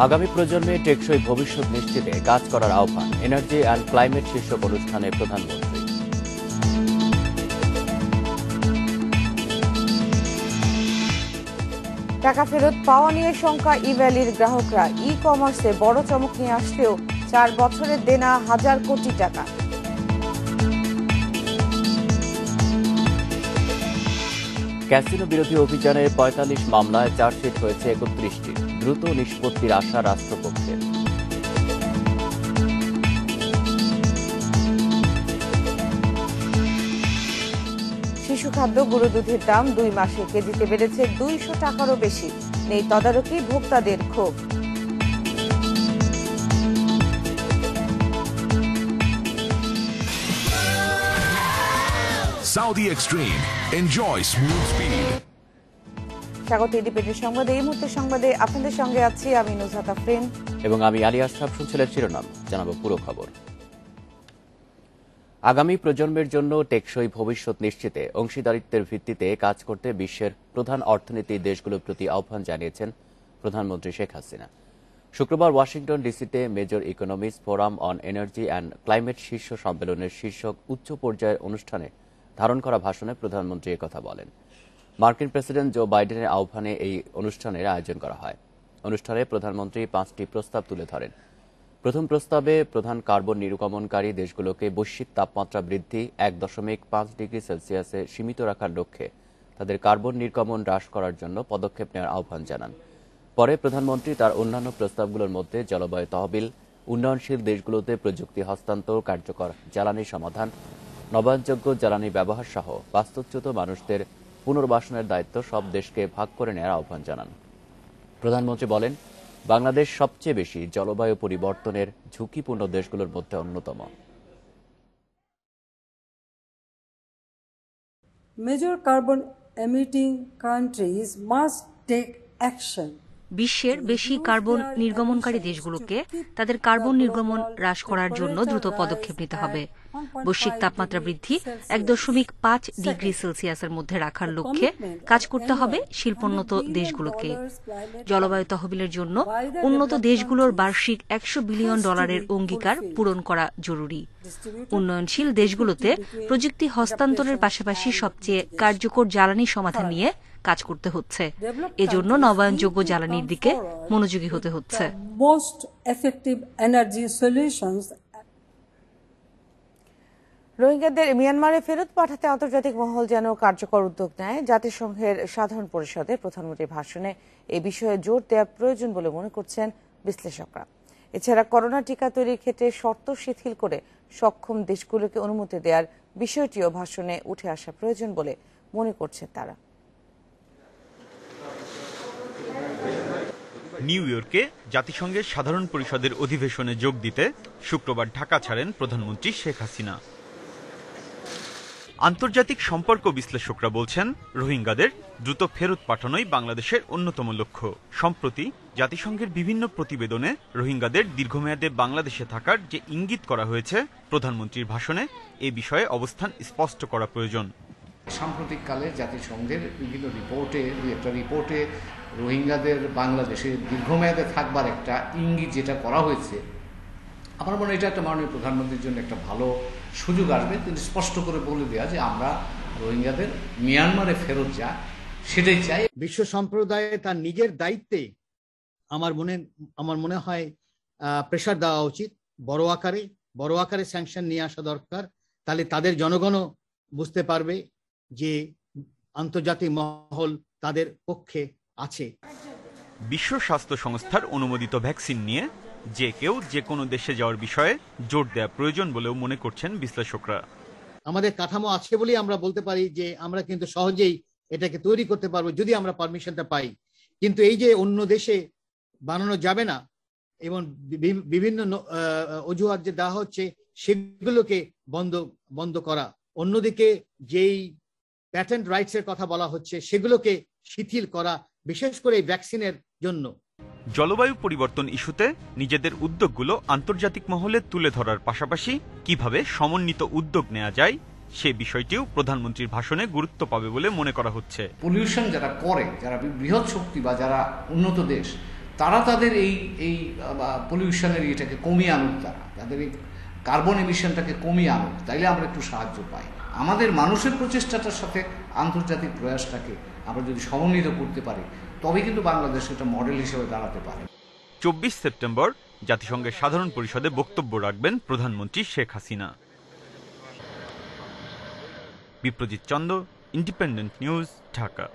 আগামী প্রজন্মে টেকসই ভবিষ্যৎ নিশ্চিতে কাজ করার আহ্বান এনার্জি অ্যান্ড ক্লাইমেট শীর্ষক অনুষ্ঠানে প্রধানমন্ত্রী। টাকা ফেরত পাওয়া নিয়ে শঙ্কা ই-ভ্যালির গ্রাহকরা। ই কমার্সে বড় চমক নিয়ে আসলেও 4 বছরের দেনা 1000 কোটি টাকা। ক্যাসিনো বিরোধী অভিযানের 45 মামলায় চার্জশিট হয়েছে 31টি। দ্রুত নিষ্পত্তির আশা রাষ্ট্রপক্ষের। শিশু খাদ্য গুঁড়ো দুধের দাম 2 মাসে কেজিতে বেড়েছে 200 টাকারও বেশি। নেই তদারকি, ভোক্তাদের ক্ষোভ। Saudi Extreme. Enjoy smooth speed. স্বাগত ইন্ডিপেন্ডেন্ট সংবাদে। এই মুহূর্তে সংবাদে আপনাদের সঙ্গে আছি আমি নুজহাত আফরিন এবং আমি আলী আশরাফ। শুনছিলেন শিরোনাম, জানাবো পুরো খবর। আগামী প্রজন্মের জন্য টেকসই ভবিষ্যৎ নিশ্চিতে অংশীদারিত্বের ভিত্তিতে কাজ করতে বিশ্বের প্রধান অর্থনীতির দেশগুলোর প্রতি আহ্বান জানিয়েছেন প্রধানমন্ত্রী শেখ হাসিনা। শুক্রবার ওয়াশিংটন ডিসিতে major economies forum on energy and climate শীর্ষ সম্মেলনের শীর্ষক উচ্চ পর্যায়ের অনুষ্ঠানে ধারণ করা ভাষণে প্রধানমন্ত্রী একথা বলেন। মার্কিন প্রেসিডেন্ট জো বাইডেনের আহ্বানে এই অনুষ্ঠানের আয়োজন করা হয়। অনুষ্ঠানে প্রধানমন্ত্রী 5টি প্রস্তাব তুলে ধরেন। প্রথম প্রস্তাবে প্রধান কার্বন নির্গমনকারী দেশগুলোকে বৈশ্বিক তাপমাত্রা বৃদ্ধি 1.5 ডিগ্রি সেলসিয়াসে সীমিত রাখার লক্ষ্যে তাদের কার্বন নির্গমন হ্রাস করার জন্য পদক্ষেপ নেওয়ার আহ্বান জানান। পরে প্রধানমন্ত্রী তার অন্যান্য প্রস্তাবগুলোর মধ্যে জলবায়ু তহবিল, উন্নয়নশীল দেশগুলোতে প্রযুক্তি হস্তান্তর, কার্যকর জ্বালানি সমাধান, নবায়নযোগ্য জ্বালানি ব্যবহার সহ বাস্তুচ্যুত মানুষদের পুনর্বাসনের দায়িত্ব সব দেশকে ভাগ করে নেওয়ার আহ্বান জানান। প্রধানমন্ত্রী বলেন, বাংলাদেশ সবচেয়ে বেশি জলবায়ু পরিবর্তনের ঝুঁকিপূর্ণ দেশগুলোর মধ্যে অন্যতম। Major carbon emitting countries must take action. বিশ্বের বেশি কার্বন নির্গমনকারী দেশগুলোকে তাদের কার্বন নির্গমন হ্রাস করার জন্য দ্রুত পদক্ষেপ নিতে হবে। বৈশ্বিক তাপমাত্রা বৃদ্ধি 1.5 ডিগ্রি সেলসিয়াসের মধ্যে রাখার লক্ষ্যে কাজ করতে হবে শিল্পোন্নত দেশগুলোকে। জলবায়ু তহবিলের জন্য উন্নত দেশগুলোর বার্ষিক $100 বিলিয়ন অঙ্গীকার পূরণ করা জরুরি। উন্নয়নশীল দেশগুলোতে প্রযুক্তি হস্তান্তরের পাশাপাশি সবচেয়ে কার্যকর জ্বালানি সমাধান নিয়ে কাজ করতে হচ্ছে। এজন্য নবায়নযোগ্য জ্বালানির দিকে মনোযোগী হতে হচ্ছে। রোহিঙ্গাদের মিয়ানমারে ফেরত পাঠাতে আন্তর্জাতিক মহল যেন কার্যকর উদ্যোগ নেয়। জাতিসংঘের সাধারণ পরিষদে প্রধানমন্ত্রীর ভাষণে এ বিষয়ে জোর দেওয়া প্রয়োজন বলে মনে করছেন বিশ্লেষকরা। এছাড়া করোনা টিকা তৈরির ক্ষেত্রে শর্ত শিথিল করে সক্ষম দেশগুলোকে অনুমতি দেওয়ার বিষয়টিও ভাষণে উঠে আসা প্রয়োজন বলে মনে করছেন তারা। নিউ ইয়র্কে জাতিসংঘের সাধারণ পরিষদের অধিবেশনে যোগ দিতে শুক্রবার ঢাকা ছাড়েন প্রধানমন্ত্রী শেখ হাসিনা। আন্তর্জাতিক সম্পর্ক বিশ্লেষকরা বলছেন, রোহিঙ্গাদের দ্রুত ফেরত পাঠানোই বাংলাদেশের অন্যতম লক্ষ্য। সম্প্রতি জাতিসংঘের বিভিন্ন প্রতিবেদনে রোহিঙ্গাদের দীর্ঘমেয়াদে বাংলাদেশে থাকার যে ইঙ্গিত করা হয়েছে, প্রধানমন্ত্রীর ভাষণে এ বিষয়ে অবস্থান স্পষ্ট করা প্রয়োজন। সাম্প্রতিককালে জাতিসংঘের বিভিন্ন রিপোর্টে রোহিঙ্গাদের বাংলাদেশে দীর্ঘমেয়াদে থাকবার একটা ইঙ্গিত যেটা করা হয়েছে, আমার মনে হয় এটা একটা মাননীয় প্রধানমন্ত্রীর জন্য একটা ভালো সুযোগ আসবে। তিনি স্পষ্ট করে বলে দেওয়া যে আমরা রোহিঙ্গাদের মিয়ানমারে ফেরত যা সেটাই চাই। বিশ্ব সম্প্রদায়ে তার নিজের দায়িত্বে আমার মনে হয় প্রেশার দেওয়া উচিত। বড় আকারে স্যাংশন নিয়ে আসা দরকার। তাহলে তাদের জনগণও বুঝতে পারবে যে আন্তর্জাতিক মহল তাদের পক্ষে আছে। বিশ্ব স্বাস্থ্য সংস্থার অনুমোদিত ভ্যাকসিন নিয়ে যে কেউ যে কোনো দেশে যাওয়ার বিষয়ে জোর দেওয়া প্রয়োজন বলেও মনে করছেন বিশ্লেষকরা। আমাদের কাঠামো আছে বলেই আমরা বলতে পারি যে আমরা কিন্তু সহজেই এটাকে তৈরি করতে পারবো যদি আমরা পারমিশনটা পাই। কিন্তু এই যে অন্য দেশে বানানো যাবে না এবং বিভিন্ন অজুহাত যে দেওয়া হচ্ছে সেগুলোকে বন্ধ করা, অন্যদিকে যেই প্যাটেন্ট রাইটস এর কথা বলা হচ্ছে সেগুলোকে শিথিল করা, বিশেষ করে এই ভ্যাকসিনের জন্য। জলবায়ু পরিবর্তন ইস্যুতে নিজেদের উদ্যোগগুলো আন্তর্জাতিক মহলে তুলে ধরার পাশাপাশি কিভাবে সমন্বিত উদ্যোগ নেওয়া যায় সে বিষয়টিও প্রধানমন্ত্রীর ভাষণে গুরুত্ব পাবে বলে মনে করা হচ্ছে। পলিউশন যারা করে, যারা বৃহৎ শক্তি বা যারা উন্নত দেশ, তারা তাদের এই পলিউশনের এটাকে কমিয়ে আনুক, তাদের এই কার্বন এমিশনটাকে কমিয়ে আনুক, তাইলে আমরা একটু সাহায্য পাই। আমাদের মানুষের প্রচেষ্টাটার সাথে আন্তর্জাতিক প্রয়াসটাকে আমরা যদি সমন্বিত করতে পারি, তবে কিন্তু বাংলাদেশ একটা মডেল হিসেবে দাঁড়াতে পারে। 24 সেপ্টেম্বর জাতিসংঘের সাধারণ পরিষদে বক্তব্য রাখবেন প্রধানমন্ত্রী শেখ হাসিনা। Biprajit Chanda, independent news, Dhaka.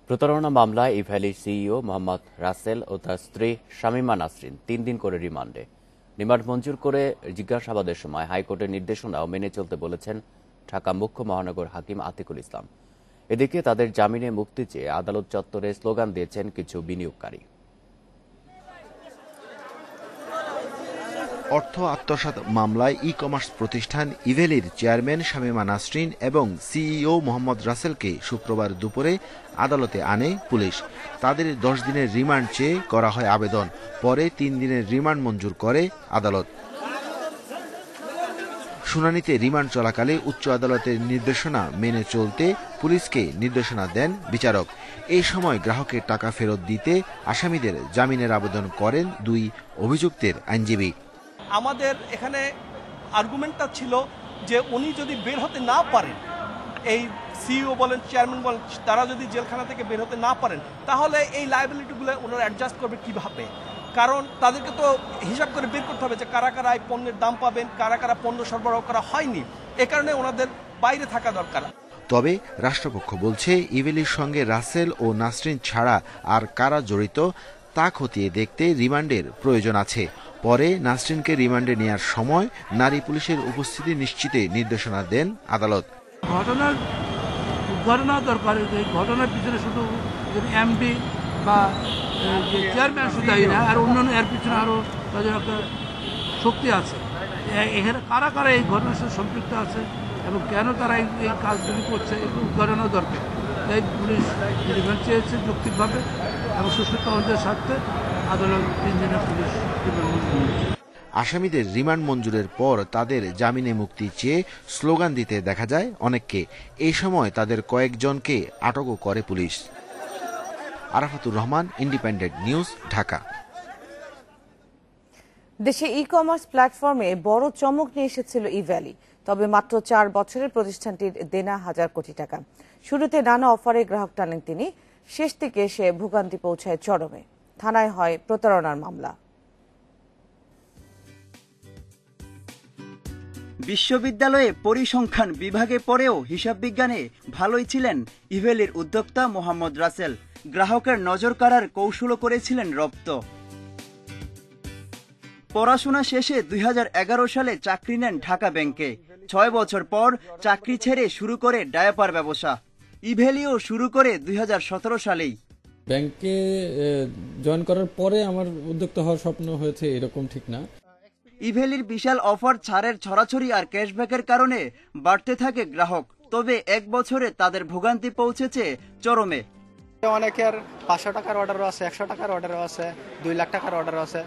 প্রতারণা মামলায় ইভ্যালির সিইও মোহাম্মদ রাসেল ও তার স্ত্রী শামীমা নাসরিন 3 দিন করে রিমান্ডে। রিমান্ড মঞ্জুর করে জিজ্ঞাসাবাদের সময় হাইকোর্টের নির্দেশনাও মেনে চলতে বলেছেন ঢাকা মুখ্য মহানগর হাকিম আতিকুল ইসলাম। এদিকে তাদের জামিনে মুক্তি চেয়ে আদালত চত্বরে স্লোগান দিয়েছেন কিছু বিনিয়োগকারী। অর্থ আত্মসাৎ মামলায় ই কমার্স প্রতিষ্ঠান ইভেলির চেয়ারম্যান শামীমা নাসরিন এবং সিইও মোহাম্মদ রাসেলকে শুক্রবার দুপুরে আদালতে আনে পুলিশ। তাদের 10 দিনের রিমান্ড চেয়ে করা হয় আবেদন, পরে 3 দিনের রিমান্ড মঞ্জুর করে আদালত। শুনানিতে রিমান্ড চলাকালে উচ্চ আদালতের নির্দেশনা মেনে চলতে পুলিশকে নির্দেশনা দেন বিচারক। এই সময় গ্রাহকের টাকা ফেরত দিতে আসামিদের জামিনের আবেদন করেন 2 অভিযুক্তের আইনজীবী। আমাদের এখানে আর্গুমেন্টটা ছিল যে উনি যদি বের হতে না পারেন, এই সিইও বলেন চেয়ারম্যান বলেন, তারা যদি জেলখানা থেকে বের হতে না পারেন, তাহলে এই লায়াবিলিটিগুলো ওনারা অ্যাডজাস্ট করবে কিভাবে? কারণ তাদেরকে তো হিসাব করে বের করতে হবে যে কারা কারা এই পণ্যের দাম পাবেন, কারা কারা পণ্য সরবরাহ করা হয়নি। এ কারণে ওনাদের বাইরে থাকা দরকার। তবে রাষ্ট্রপক্ষ বলছে ইভেলির সঙ্গে রাসেল ও নাসরিন ছাড়া আর কারা জড়িত তা খতিয়ে দেখতে রিমান্ডের প্রয়োজন আছে। পরে নাসরিনকে রিমান্ডে নেওয়ার সময় নারী পুলিশের উপস্থিতি নিশ্চিতে নির্দেশনা দেন আদালত। ঘটনা দরকার, ঘটনার পিছনে শুধু এমডি বা চেয়ারম্যান শুধুই না, আর অন্যান্য এর পিছনে আরও তাদের একটা শক্তি আছে। এখানে কারা কারা এই ঘটনার সাথে সম্পৃক্ত আছে এবং কেন তারা এই কাজগুলি করছে, এগুলো উদ্ঘাটনও দরকার। তাই পুলিশ রিমান্ড চেয়েছে যৌক্তিকভাবে এবং সুষ্ঠু তদন্তের স্বার্থে আদালত 3 দিনের পুলিশ রিমান্ড। আসামিদের রিমান্ড মঞ্জুরের পর তাদের জামিনে মুক্তি চেয়ে স্লোগান দিতে দেখা যায় অনেককে। এই সময় তাদের কয়েকজনকে আটকও করে police. Arafatur Rahman, independent news, Dhaka. দেশে ই কমার্স প্ল্যাটফর্মে বড় চমক নিয়ে এসেছিল ইভ্যালি। তবে মাত্র 4 বছরের প্রতিষ্ঠানটির দেনা 1000 কোটি টাকা। শুরুতে নানা অফারে গ্রাহক টানেন তিনি, শেষ দিকে এসে ভোগান্তি পৌঁছায় চরমে। থানায় হয় প্রতারণার মামলা। বিশ্ববিদ্যালয়ে পরিসংখ্যান বিভাগে পড়েও হিসাব বিজ্ঞানে ভালোই ছিলেন ইভেলির উদ্যোক্তা মোহাম্মদ রাসেল। গ্রাহকের নজর কাড়ার কৌশলও করেছিলেন রপ্ত। পড়াশোনা শেষে 2011 সালে চাকরি নেন ঢাকা ব্যাংকে। 6 বছর পর চাকরি ছেড়ে শুরু করে ডায়াপার ব্যবসা। ইভেলিও শুরু করে 2017 সালেই। ব্যাংকে জয়েন করার পরে আমার উদ্যোক্তা হওয়ার স্বপ্ন হয়েছে এরকম ঠিক না। ইভেলির বিশাল অফার, ছাড়ের ছড়াছড়ি আর ক্যাশব্যাকের কারণে বাড়তে থাকে গ্রাহক। তবে 1 বছরে তাদের ভোগান্তি পৌঁছেছে চরমে। অনেকের 500 টাকার অর্ডারও আছে, 100 টাকার অর্ডারও আছে, 2 লাখ টাকার অর্ডারও আছে।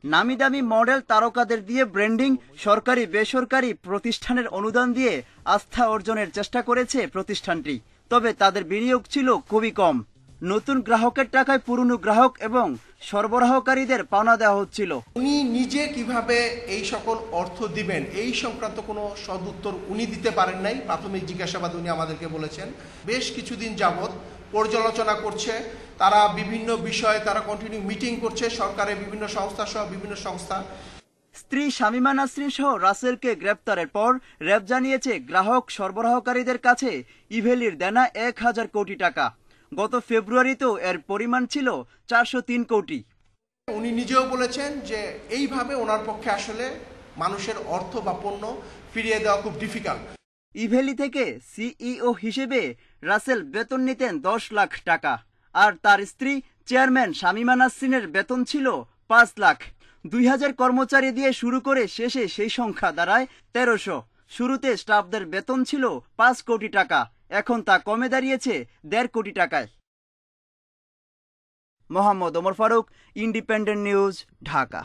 নামি দামি মডেল তারকাদের দিয়ে ব্র্যান্ডিং, সরকারি বেসরকারি প্রতিষ্ঠানের অনুদান দিয়ে আস্থা অর্জনের চেষ্টা করেছে প্রতিষ্ঠানটি। তবে তাদের বিনিয়োগ ছিল খুবই কম। নতুন গ্রাহকের টাকায় পুরনো গ্রাহক এবং সরবরাহকারীদের পাওনা দেওয়া হচ্ছিল। উনি নিজে কিভাবে এই সকল অর্থ দিবেন এই সংক্রান্ত কোনো সদুত্তর উনি দিতে পারেন নাই। প্রাথমিক জিজ্ঞাসাবাদ উনি আমাদেরকে বলেছেন বেশ কিছুদিন যাবৎ পর্যালোচনা করছে, তারা বিভিন্ন বিষয়ে তারা কন্টিনিউ মিটিং করছে, সরকারের বিভিন্ন সংস্থা সহ বিভিন্ন সংস্থা। স্ত্রী শামীমা নাসরিন সহ রাসেলকে গ্রেপ্তারের পর র্যাব জানিয়েছে গ্রাহক সরবরাহকারীদের কাছে ইভেলির দেনা 1000 কোটি টাকা। গত ফেব্রুয়ারিতেও এর পরিমাণ ছিল 403 কোটি। উনি নিজেও বলেছেন যে এইভাবে ওনার পক্ষে আসলে মানুষের অর্থ বা পণ্য ফিরিয়ে দেওয়া খুব ডিফিকাল্ট। ইভেলি থেকে সিইও হিসেবে রাসেল বেতন নিতেন 10 লাখ টাকা, আর তার স্ত্রী চেয়ারম্যান শামীমা নাসরিনের বেতন ছিল 5 লাখ। 2000 কর্মচারী দিয়ে শুরু করে শেষে সেই সংখ্যা দাঁড়ায় 1300। শুরুতে স্টাফদের বেতন ছিল 5 কোটি টাকা, এখন তা কমে দাঁড়িয়েছে 1.5 কোটি টাকায়। Mohammad Omar Faruk, Independent news, Dhaka.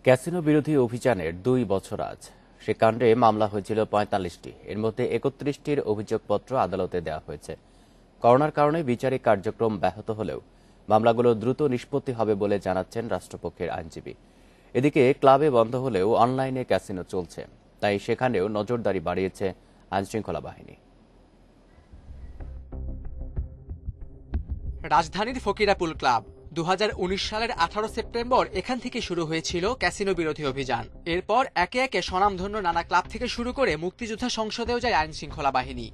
Casino বিরোধী অভিযানের 2 বছর আজ। সে কাণ্ডে মামলা হয়েছিল 45টি, এর মধ্যে 31টির অভিযোগপত্র আদালতে দেওয়া হয়েছে। করোনার কারণে বিচারিক কার্যক্রম ব্যাহত হলেও মামলাগুলো দ্রুত নিষ্পত্তি হবে বলে জানাচ্ছেন রাষ্ট্রপক্ষের আইনজীবী। এদিকে ক্লাবে বন্ধ হলেও অনলাইনে ক্যাসিনো চলছে, তাই সেখানেও নজরদারি বাড়িয়েছে আইনশৃঙ্খলা বাহিনী। রাজধানীর ফকিরাপুল ক্লাব 2019 সালের 18 সেপ্টেম্বর এখান থেকে শুরু হয়েছিল ক্যাসিনো বিরোধী অভিযান। এরপর একে একে স্বনামধন্য নানা ক্লাব থেকে শুরু করে মুক্তিযোদ্ধা সংসদেও যায় আইন শৃঙ্খলা বাহিনী।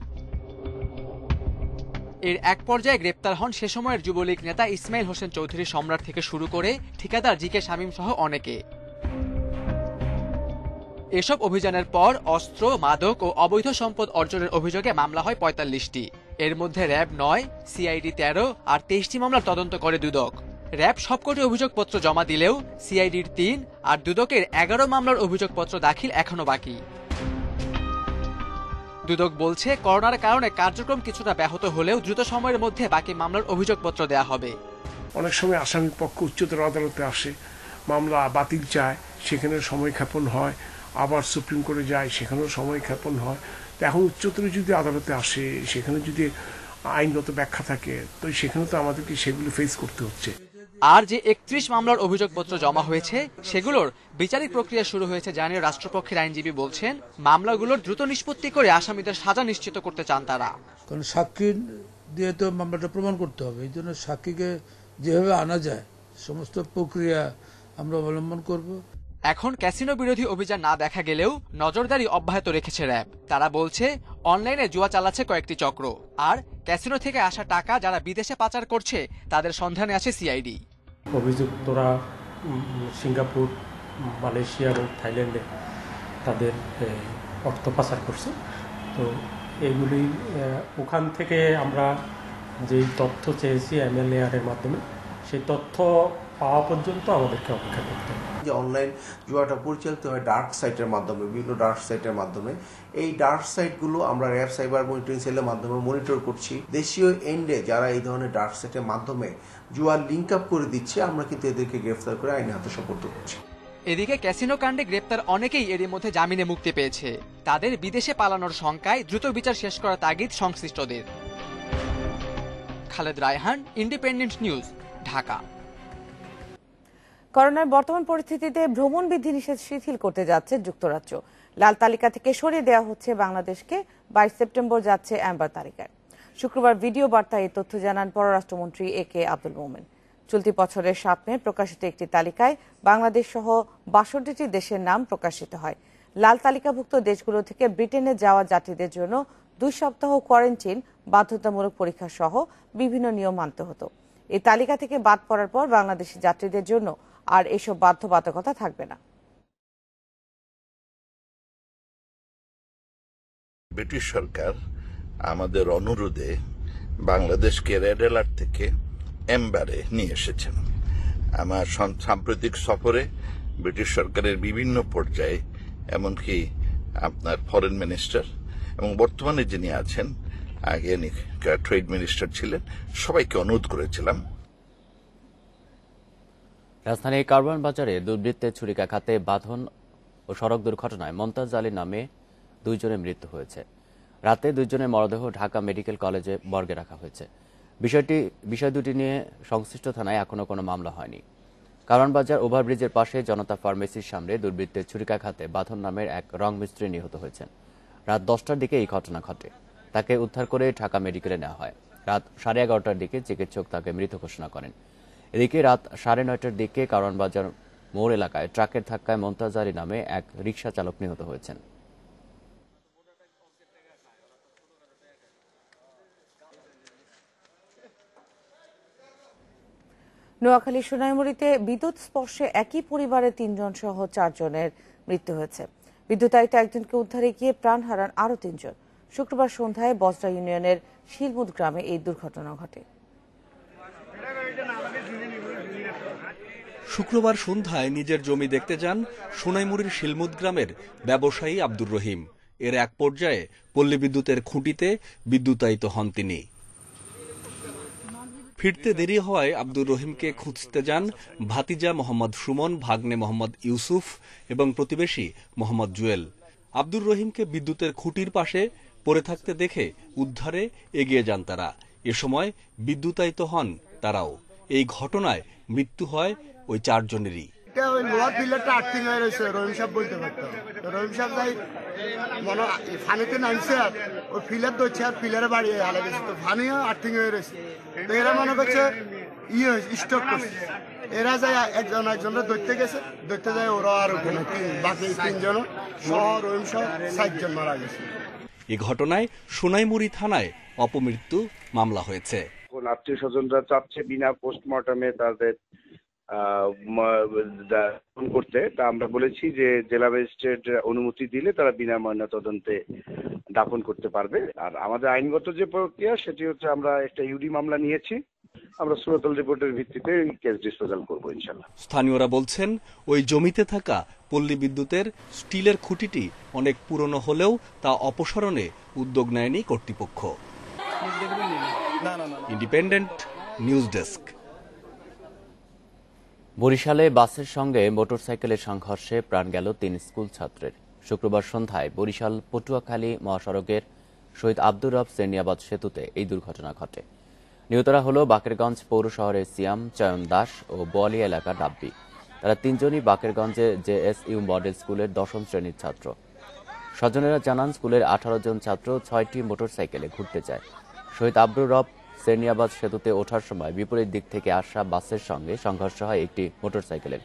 এর এক পর্যায়ে গ্রেপ্তার হন সে সময়ের যুবলীগ নেতা ইসমাইল হোসেন চৌধুরী সম্রাট থেকে শুরু করে ঠিকাদার জি কে শামীম সহ অনেকে। এসব অভিযানের পর অস্ত্র, মাদক ও অবৈধ সম্পদ অর্জনের অভিযোগে মামলা হয় 45টি। এর মধ্যে র্যাব 9, সিআইডি 13 আর 23টি মামলার তদন্ত করে দুদক। র্যাব সবকটি অভিযোগপত্র জমা দিলেও সিআইডির 3 আর দুদকের 11 মামলার অভিযোগপত্র দাখিল এখনো বাকি। দুদক বলছে, করোনার কারণে কার্যক্রম কিছুটা ব্যাহত হলেও দ্রুত সময়ের মধ্যে বাকি মামলার অভিযোগপত্র দেয়া হবে। অনেক সময় আসামির পক্ষ উচ্চতর আদালতে আসে, মামলা বাতিল চায়, সেখানে সময়ক্ষেপণ হয়, আবার সুপ্রিম কোর্টে যায়, সেখানেও সময়ক্ষেপণ হয়। তো এখন উচ্চতর যদি আদালতে আসে, সেখানে যদি আইনগত ব্যাখ্যা থাকে, তো সেখানে তো আমাদেরকে সেগুলো ফেস করতে হচ্ছে। আর যে 31 মামলার অভিযোগপত্র জমা হয়েছে সেগুলোর বিচারিক প্রক্রিয়া শুরু হয়েছে জানিয়ে রাষ্ট্রপক্ষের আইনজীবী বলছেন, মামলাগুলোর দ্রুত নিষ্পত্তি করে আসামিদের সাজা নিশ্চিত করতে চান তারা। কারণ সাক্ষী দিয়ে তো মামলাটা প্রমাণ করতে হবে, এই জন্য সাক্ষীকে যেভাবে আনা যায় সমস্ত প্রক্রিয়া আমরা অবলম্বন করব। এখন ক্যাসিনো বিরোধী অভিযান না দেখা গেলেও নজরদারি অব্যাহত রেখেছে র্যাব। তারা বলছে, অনলাইনে জুয়া চালাচ্ছে কয়েকটি চক্র, আর ক্যাসিনো থেকে আসা টাকা যারা বিদেশে পাচার করছে তাদের সন্ধানে আছে সিআইডি। অভিযুক্তরা সিঙ্গাপুর, মালয়েশিয়া এবং থাইল্যান্ডে তাদের অর্থ পাচার করছে। তো এইগুলি ওখান থেকে আমরা যেই তথ্য চেয়েছি MLAR এর মাধ্যমে, সেই তথ্য পাওয়া পর্যন্ত আমাদেরকে অপেক্ষা করতে হবে। যে অনলাইন জুয়াটা পরিচালিত হয় ডার্ক সাইটের মাধ্যমে, বিভিন্ন ডার্ক সাইটের মাধ্যমে, এই ডার্ক সাইটগুলো আমরা র্যাব সাইবার মনিটরিং সেলের মাধ্যমে মনিটর করছি। দেশীয় এন্ডে যারা এই ধরনের ডার্ক সাইটের মাধ্যমে জুয়া লিঙ্ক আপ করে দিচ্ছে, আমরা কিন্তু এদেরকে গ্রেফতার করে আইনের হাতে সোপর্দ করছি। এদিকে ক্যাসিনো কাণ্ডে গ্রেপ্তার অনেকেই এরই মধ্যে জামিনে মুক্তি পেয়েছে। তাদের বিদেশে পালানোর শঙ্কায় দ্রুত বিচার শেষ করা তাগিদ সংশ্লিষ্টদের। Khaled Raihan, independent news, Dhaka. করোনার বর্তমান পরিস্থিতিতে ভ্রমণ বিধিনিষেধ শিথিল করতে যাচ্ছে যুক্তরাজ্য। লাল তালিকা থেকে সরিয়ে দেওয়া হচ্ছে বাংলাদেশকে। 22 সেপ্টেম্বর যাচ্ছে অ্যাম্বার তালিকায়। শুক্রবার ভিডিও বার্তায় এই তথ্য জানান পররাষ্ট্রমন্ত্রী AK আব্দুল মোমেন। চলতি বছরের 7 মে প্রকাশিত একটি তালিকায় বাংলাদেশ সহ 62টি দেশের নাম প্রকাশিত হয়। লাল তালিকাভুক্ত দেশগুলো থেকে ব্রিটেনে যাওয়া যাত্রীদের জন্য 2 সপ্তাহ কোয়ারেন্টাইন, বাধ্যতামূলক পরীক্ষা সহ বিভিন্ন নিয়ম মানতে হতো। এই তালিকা থেকে বাদ পড়ার পর বাংলাদেশি যাত্রীদের জন্য আর এসব বাধ্যবাধকতা থাকবে না। ব্রিটিশ সরকার আমাদের অনুরোধে বাংলাদেশকে রেড অ্যালার্ট থেকে এম্বারে নিয়ে এসেছেন। আমার সাম্প্রতিক সফরে ব্রিটিশ সরকারের বিভিন্ন পর্যায়ে, এমনকি আপনার ফরেন মিনিস্টার এবং বর্তমানে যিনি আছেন, আগে ট্রেড মিনিস্টার ছিলেন, সবাইকে অনুরোধ করেছিলাম। রাজধানীর কারওয়ান বাজারে দুর্বৃত্তের ছুরিকাঘাতে বাঁধন ও সড়ক দুর্ঘটনায় মমতাজ আলী নামে 2 জনের মৃত্যু হয়েছে। রাতে 2 জনের মরদেহ ঢাকা মেডিকেল কলেজে মর্গে রাখা হয়েছে। বিষয় দুটি নিয়ে সংশ্লিষ্ট থানায় এখনো কোনো মামলা হয়নি। কারওয়ান বাজার ওভারব্রিজের পাশে জনতা ফার্মেসির সামনে দুর্বৃত্তের ছুরিকাঘাতে বাঁধন নামের এক রং মিস্ত্রি নিহত হয়েছেন। রাত 10টার দিকে এই ঘটনা ঘটে। তাকে উদ্ধার করে ঢাকা মেডিকেলে নেওয়া হয়। রাত 11:30টার দিকে চিকিৎসক তাকে মৃত ঘোষণা করেন। এদিকে রাত 9:30টার দিকে কারওয়ান বাজার মোড় এলাকায় ট্রাকের ধাক্কায় মমতাজ আলী নামে এক রিকশা চালক নিহত হয়েছেন। নোয়াখালীর সোনাইমুড়িতে বিদ্যুৎ স্পর্শে একই পরিবারের 3 জন সহ 4 জনের মৃত্যু হয়েছে। বিদ্যুতায়িত একজনকে উদ্ধারে গিয়ে প্রাণ হারান আরও 3 জন। শুক্রবার সন্ধ্যায় বজরা ইউনিয়নের শিলমুদ গ্রামে এই দুর্ঘটনা ঘটে। শুক্রবার সন্ধ্যায় নিজের জমি দেখতে যান সোনাইমুড়ির শিলমুদ গ্রামের ব্যবসায়ী আব্দুর রহিম। এর এক পর্যায়ে পল্লী বিদ্যুতের খুঁটিতে বিদ্যুতায়িত হন তিনি। ফিরতে দেরি হওয়ায় আব্দুর রহিমকে খুঁজতে যান ভাতিজা মোহাম্মদ সুমন, ভাগ্নে মোহাম্মদ ইউসুফ এবং প্রতিবেশী মোহাম্মদ জুয়েল। আব্দুর রহিমকে বিদ্যুতের খুঁটির পাশে পড়ে থাকতে দেখে উদ্ধারে এগিয়ে যান তারা। এ সময় বিদ্যুতায়িত হন তারাও। এই ঘটনায় মৃত্যু হয় ওই 4 জনেরই। ওই লোহার পিলারটা আর্থিং হয়ে রয়েছে, রহিম সাহেব বলতে পারতো। রহিম সাহেব যাই মনে ফানিতে নামছে, আর ওই পিলার ধরছে আর পিলারে বাড়িয়ে হালে গেছে, তো ফানিও আর্থিং হয়ে রয়েছে। তো এরা মনে করছে স্টক করছে, এরা যায় একজনরা ধরতে গেছে, ধরতে যায় ওরা আর ওখানে বাকি 3 জন সহ রহিম সাহেব 4 জন মারা গেছে। এ ঘটনায় সোনাইমুড়ি থানায় অপমৃত্যু মামলা হয়েছে। আত্মীয় স্বজনরা চাচ্ছে বিনা পোস্টমর্টমে তাদের করতে, তা আমরা বলেছি যে জেলা ম্যাজিস্ট্রেট অনুমতি দিলে তারা বিনা ময়না তদন্তে দাফন করতে পারবে। আর আমাদের আইনগত যে প্রক্রিয়া সেটি হচ্ছে আমরা একটা ইউডি মামলা নিয়েছি, আমরা সুরতল রিপোর্টের ভিত্তিতে কেস ডিসপোজাল করবো ইনশাল্লাহ। স্থানীয়রা বলছেন ওই জমিতে থাকা পল্লী বিদ্যুতের স্টিলের খুঁটিটি অনেক পুরনো হলেও তা অপসারণে উদ্যোগ নেয়নি কর্তৃপক্ষ। Independent news desk. বরিশালে বাসের সঙ্গে মোটরসাইকেলের সংঘর্ষে প্রাণ গেল 3 স্কুল ছাত্রের। শুক্রবার সন্ধ্যায় বরিশাল পটুয়াখালী মহাসড়কের শহীদ আব্দুর রব সেরনিয়াবাদ সেতুতে এই দুর্ঘটনা ঘটে। নিহতরা হল বাকেরগঞ্জ পৌর শহরের সিয়াম, চয়ন দাস ও বোয়ালিয়া এলাকার রাব্বি। তারা 3 জনই বাকেরগঞ্জে জেএসইউ মডেল স্কুলের 10ম শ্রেণীর ছাত্র। স্বজনেরা জানান, স্কুলের 18 জন ছাত্র 6টি মোটরসাইকেলে ঘুরতে যায়। শহীদ আব্দুর রব সেরনিয়াবাদ সেতুতে ওঠার সময় বিপরীত দিক থেকে আসা বাসের সঙ্গে সংঘর্ষ হয় একটি মোটরসাইকেলের।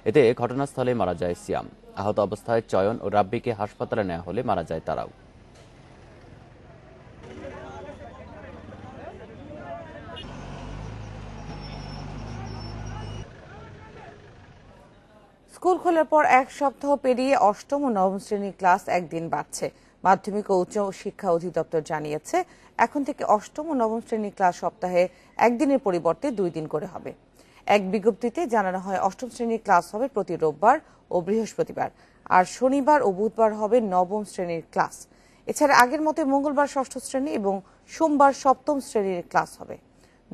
এতে ঘটনাস্থলে মারা যায় সিয়াম। আহত অবস্থায় চয়ন ও রাব্বিকে হাসপাতালে নেওয়া হলে মারা যায় তারাও। স্কুল খোলার পর 1 সপ্তাহ পেরিয়ে 8ম ও 9ম শ্রেণীর ক্লাস একদিন বাড়ছে। মাধ্যমিক ও উচ্চ শিক্ষা অধিদপ্তর জানিয়েছে, এখন থেকে 8ম ও 9ম শ্রেণীর ক্লাস সপ্তাহে একদিনের পরিবর্তে 2 দিন করে হবে। এক বিজ্ঞপ্তিতে জানানো হয়, 8ম শ্রেণীর ক্লাস হবে প্রতি রোববার ও বৃহস্পতিবার, আর শনিবার ও বুধবার হবে 9ম শ্রেণীর ক্লাস। এছাড়া আগের মতো মঙ্গলবার 6ষ্ঠ শ্রেণী এবং সোমবার 7ম শ্রেণীর ক্লাস হবে।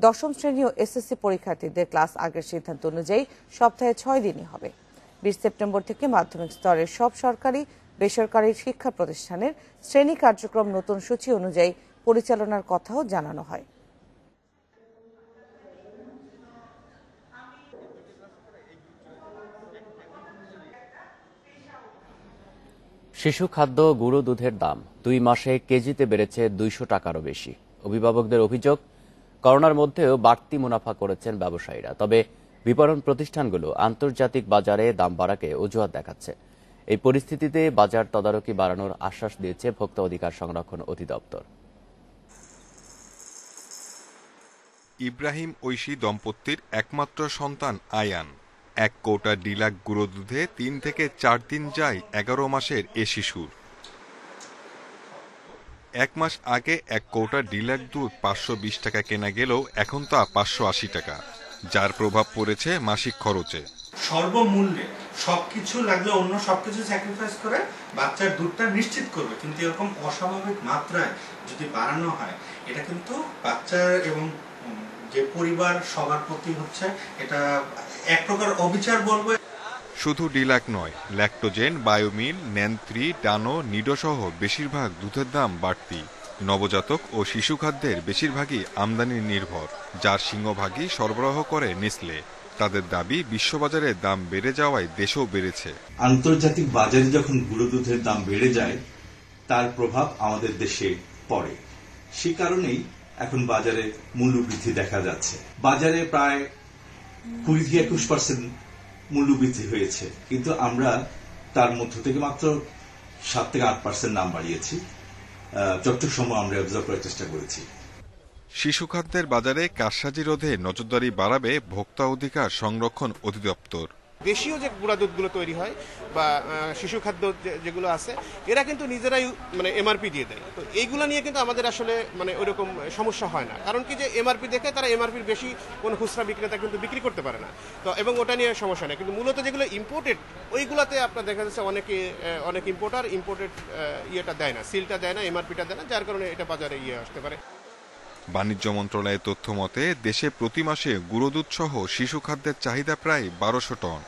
10ম শ্রেণী ও এসএসসি পরীক্ষার্থীদের ক্লাস আগের সিদ্ধান্ত অনুযায়ী সপ্তাহে 6 দিনই হবে। 20 সেপ্টেম্বর থেকে মাধ্যমিক স্তরের সব সরকারি বেসরকারি শিক্ষা প্রতিষ্ঠানের শ্রেণী কার্যক্রম নতুন সূচি অনুযায়ী পরিচালনার কথাও জানানো হয়। শিশু খাদ্য গুঁড়ো দুধের দাম 2 মাসে কেজিতে বেড়েছে 200 টাকারও বেশি। অভিভাবকদের অভিযোগ, করোনার মধ্যেও বাড়তি মুনাফা করেছেন ব্যবসায়ীরা। তবে বিপণন প্রতিষ্ঠানগুলো আন্তর্জাতিক বাজারে দাম বাড়াকে অজুহাত দেখাচ্ছে। এই পরিস্থিতিতে বাজার তদারকি বাড়ানোর আশ্বাস দিয়েছে ভোক্তা অধিকার সংরক্ষণ অধিদপ্তর। ইব্রাহিম ঐশী দম্পতির একমাত্র সন্তান আয়ান। 1 কৌটা ডিলাক গুঁড়ো দুধে 3 থেকে 4 দিন যায় 11 মাসের এ শিশুর। 1 মাস আগে 1 কৌটা ডিলাক দুধ 520 টাকা কেনা গেলেও এখন তা 580 টাকা, যার প্রভাব পড়েছে মাসিক খরচে। সর্বমূল্যে সবকিছু লাগলে অন্য সবকিছু স্যাক্রিফাইস করে বাচ্চার দুধটা নিশ্চিত করবে, কিন্তু এরকম অস্বাভাবিক মাত্রায় যদি বাড়ানো হয়, এটা কিন্তু বাচ্চার এবং যে পরিবার সবার প্রতি হচ্ছে এটা এক প্রকার অবিচার বলবো। শুধু ডিলাক নয়, ল্যাক্টোজেন, বায়োমিল, ন্যান3, ডানো, নিডো সহ বেশিরভাগ দুধের দাম বাড়তি। নবজাতক ও শিশু খাদ্যের বেশিরভাগই আমদানি নির্ভর, যার সিংহভাগই সরবরাহ করে নেসলে। তাদের দাবি, বিশ্ববাজারে দাম বেড়ে যাওয়ায় দেশেও বেড়েছে। আন্তর্জাতিক বাজারে যখন গুঁড়ো দুধের দাম বেড়ে যায়, তার প্রভাব আমাদের দেশে পড়ে। সে কারণেই এখন বাজারে মূল্যবৃদ্ধি দেখা যাচ্ছে। বাজারে প্রায় 20-21% মূল্যবৃদ্ধি হয়েছে, কিন্তু আমরা তার মধ্য থেকে মাত্র 7-8% দাম বাড়িয়েছি। যতটুকু সম্ভব আমরা অবজার্ভ করার চেষ্টা করেছি। শিশু খাদ্যের বাজারে কারসাজি রোধে নজরদারি বাড়াবে ভোক্তা অধিকার সংরক্ষণ অধিদপ্তর। দেশীয় যে গুঁড়া দুধগুলো তৈরি হয় বা শিশু খাদ্য যেগুলো আছে, এরা কিন্তু নিজেরাই মানে এমআরপি দিয়ে দেয়। তো এইগুলো নিয়ে কিন্তু আমাদের আসলে মানে ওইরকম সমস্যা হয় না, কারণ কি যে এমআরপি দেখে তারা এমআরপির বেশি কোনো খুচরা বিক্রেতা কিন্তু বিক্রি করতে পারে না, তো এবং ওটা নিয়ে সমস্যা নেই। কিন্তু মূলত যেগুলো ইম্পোর্টেড, ওইগুলাতে আপনার দেখা যাচ্ছে অনেক ইম্পোর্টেড ইয়েটা দেয় না, সিলটা দেয় না, এমআরপিটা দেয় না, যার কারণে এটা বাজারে আসতে পারে। বাণিজ্য মন্ত্রণালয়ের তথ্য মতে দেশে প্রতি মাসে গুঁড়ো দুধ সহ শিশু খাদ্যের চাহিদা প্রায় 1200 ton.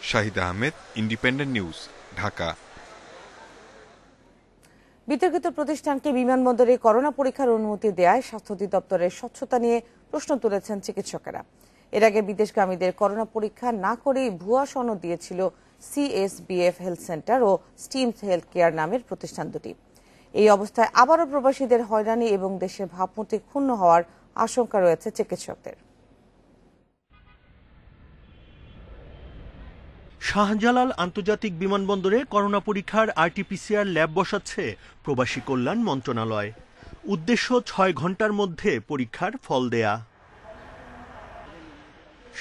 Shahid Ahmed, Independent news, Dhaka. বিতর্কিত প্রতিষ্ঠানকে বিমানবন্দরে করোনা পরীক্ষার অনুমতি দেয়ায় স্বাস্থ্য অধিদপ্তরের স্বচ্ছতা নিয়ে প্রশ্ন তুলেছেন চিকিৎসকেরা। এর আগে বিদেশগামীদের করোনা পরীক্ষা না করেই ভুয়া সনদ দিয়েছিল CSBF হেলথ সেন্টার ও স্টিমস হেলথ কেয়ার নামের প্রতিষ্ঠান দুটি। এই অবস্থায় আবারও প্রবাসীদের হয়রানি এবং দেশের ভাবমূর্তি ক্ষুণ্ণ হওয়ার আশঙ্কা রয়েছে চিকিৎসকদের। শাহজালাল আন্তর্জাতিক বিমানবন্দরে করোনা পরীক্ষার RT-PCR ল্যাব বসাচ্ছে প্রবাসী কল্যাণ মন্ত্রণালয়। উদ্দেশ্য 6 ঘন্টার মধ্যে পরীক্ষার ফল দেয়া।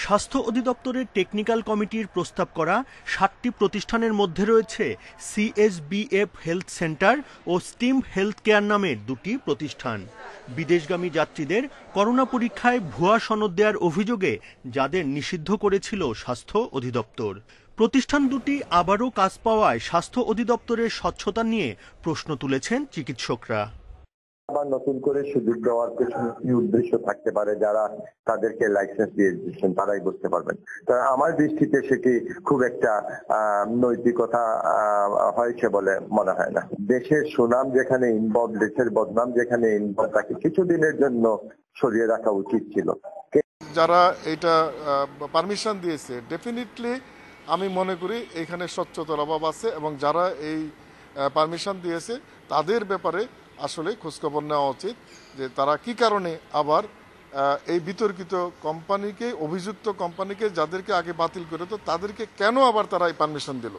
স্বাস্থ্য অধিদপ্তরের টেকনিক্যাল কমিটির প্রস্তাব করা 7টি প্রতিষ্ঠানের মধ্যে রয়েছে CSBF হেলথ সেন্টার ও স্টিম হেলথ কেয়ার নামের দুটি প্রতিষ্ঠান। বিদেশগামী যাত্রীদের করোনা পরীক্ষায় ভুয়া সনদ দেওয়ার অভিযোগে যাদের নিষিদ্ধ করেছিল স্বাস্থ্য অধিদপ্তর। প্রতিষ্ঠান দুটি আবারও কাজ পাওয়ায় স্বাস্থ্য অধিদপ্তরের স্বচ্ছতা নিয়ে প্রশ্ন তুলেছেন চিকিৎসকরা। আবার নতুন করে সুযোগ দেওয়ার পেছনে কি উদ্দেশ্য থাকতে পারে, যারা তাদেরকে লাইসেন্স দিয়ে দিচ্ছেন তারাই বুঝতে পারবেন। তো আমার দৃষ্টিতে সেটি খুব একটা নৈতিকতা হয়েছে বলে মনে হয় না। দেশের সুনাম যেখানে ইনভলভ, দেশের বদনাম যেখানে ইনভলভ, তাকে কিছুদিনের জন্য সরিয়ে রাখা উচিত ছিল। যারা এটা পারমিশন দিয়েছে, ডেফিনেটলি আমি মনে করি এখানে স্বচ্ছতার অভাব আছে এবং যারা এই পারমিশন দিয়েছে তাদের ব্যাপারে আসলে খোঁজখবর নেওয়া উচিত যে তারা কি কারণে আবার এই বিতর্কিত কোম্পানিকে, অভিযুক্ত কোম্পানিকে যাদেরকে আগে বাতিল করে তো তাদেরকে কেন আবার তারা এই পারমিশন দিল।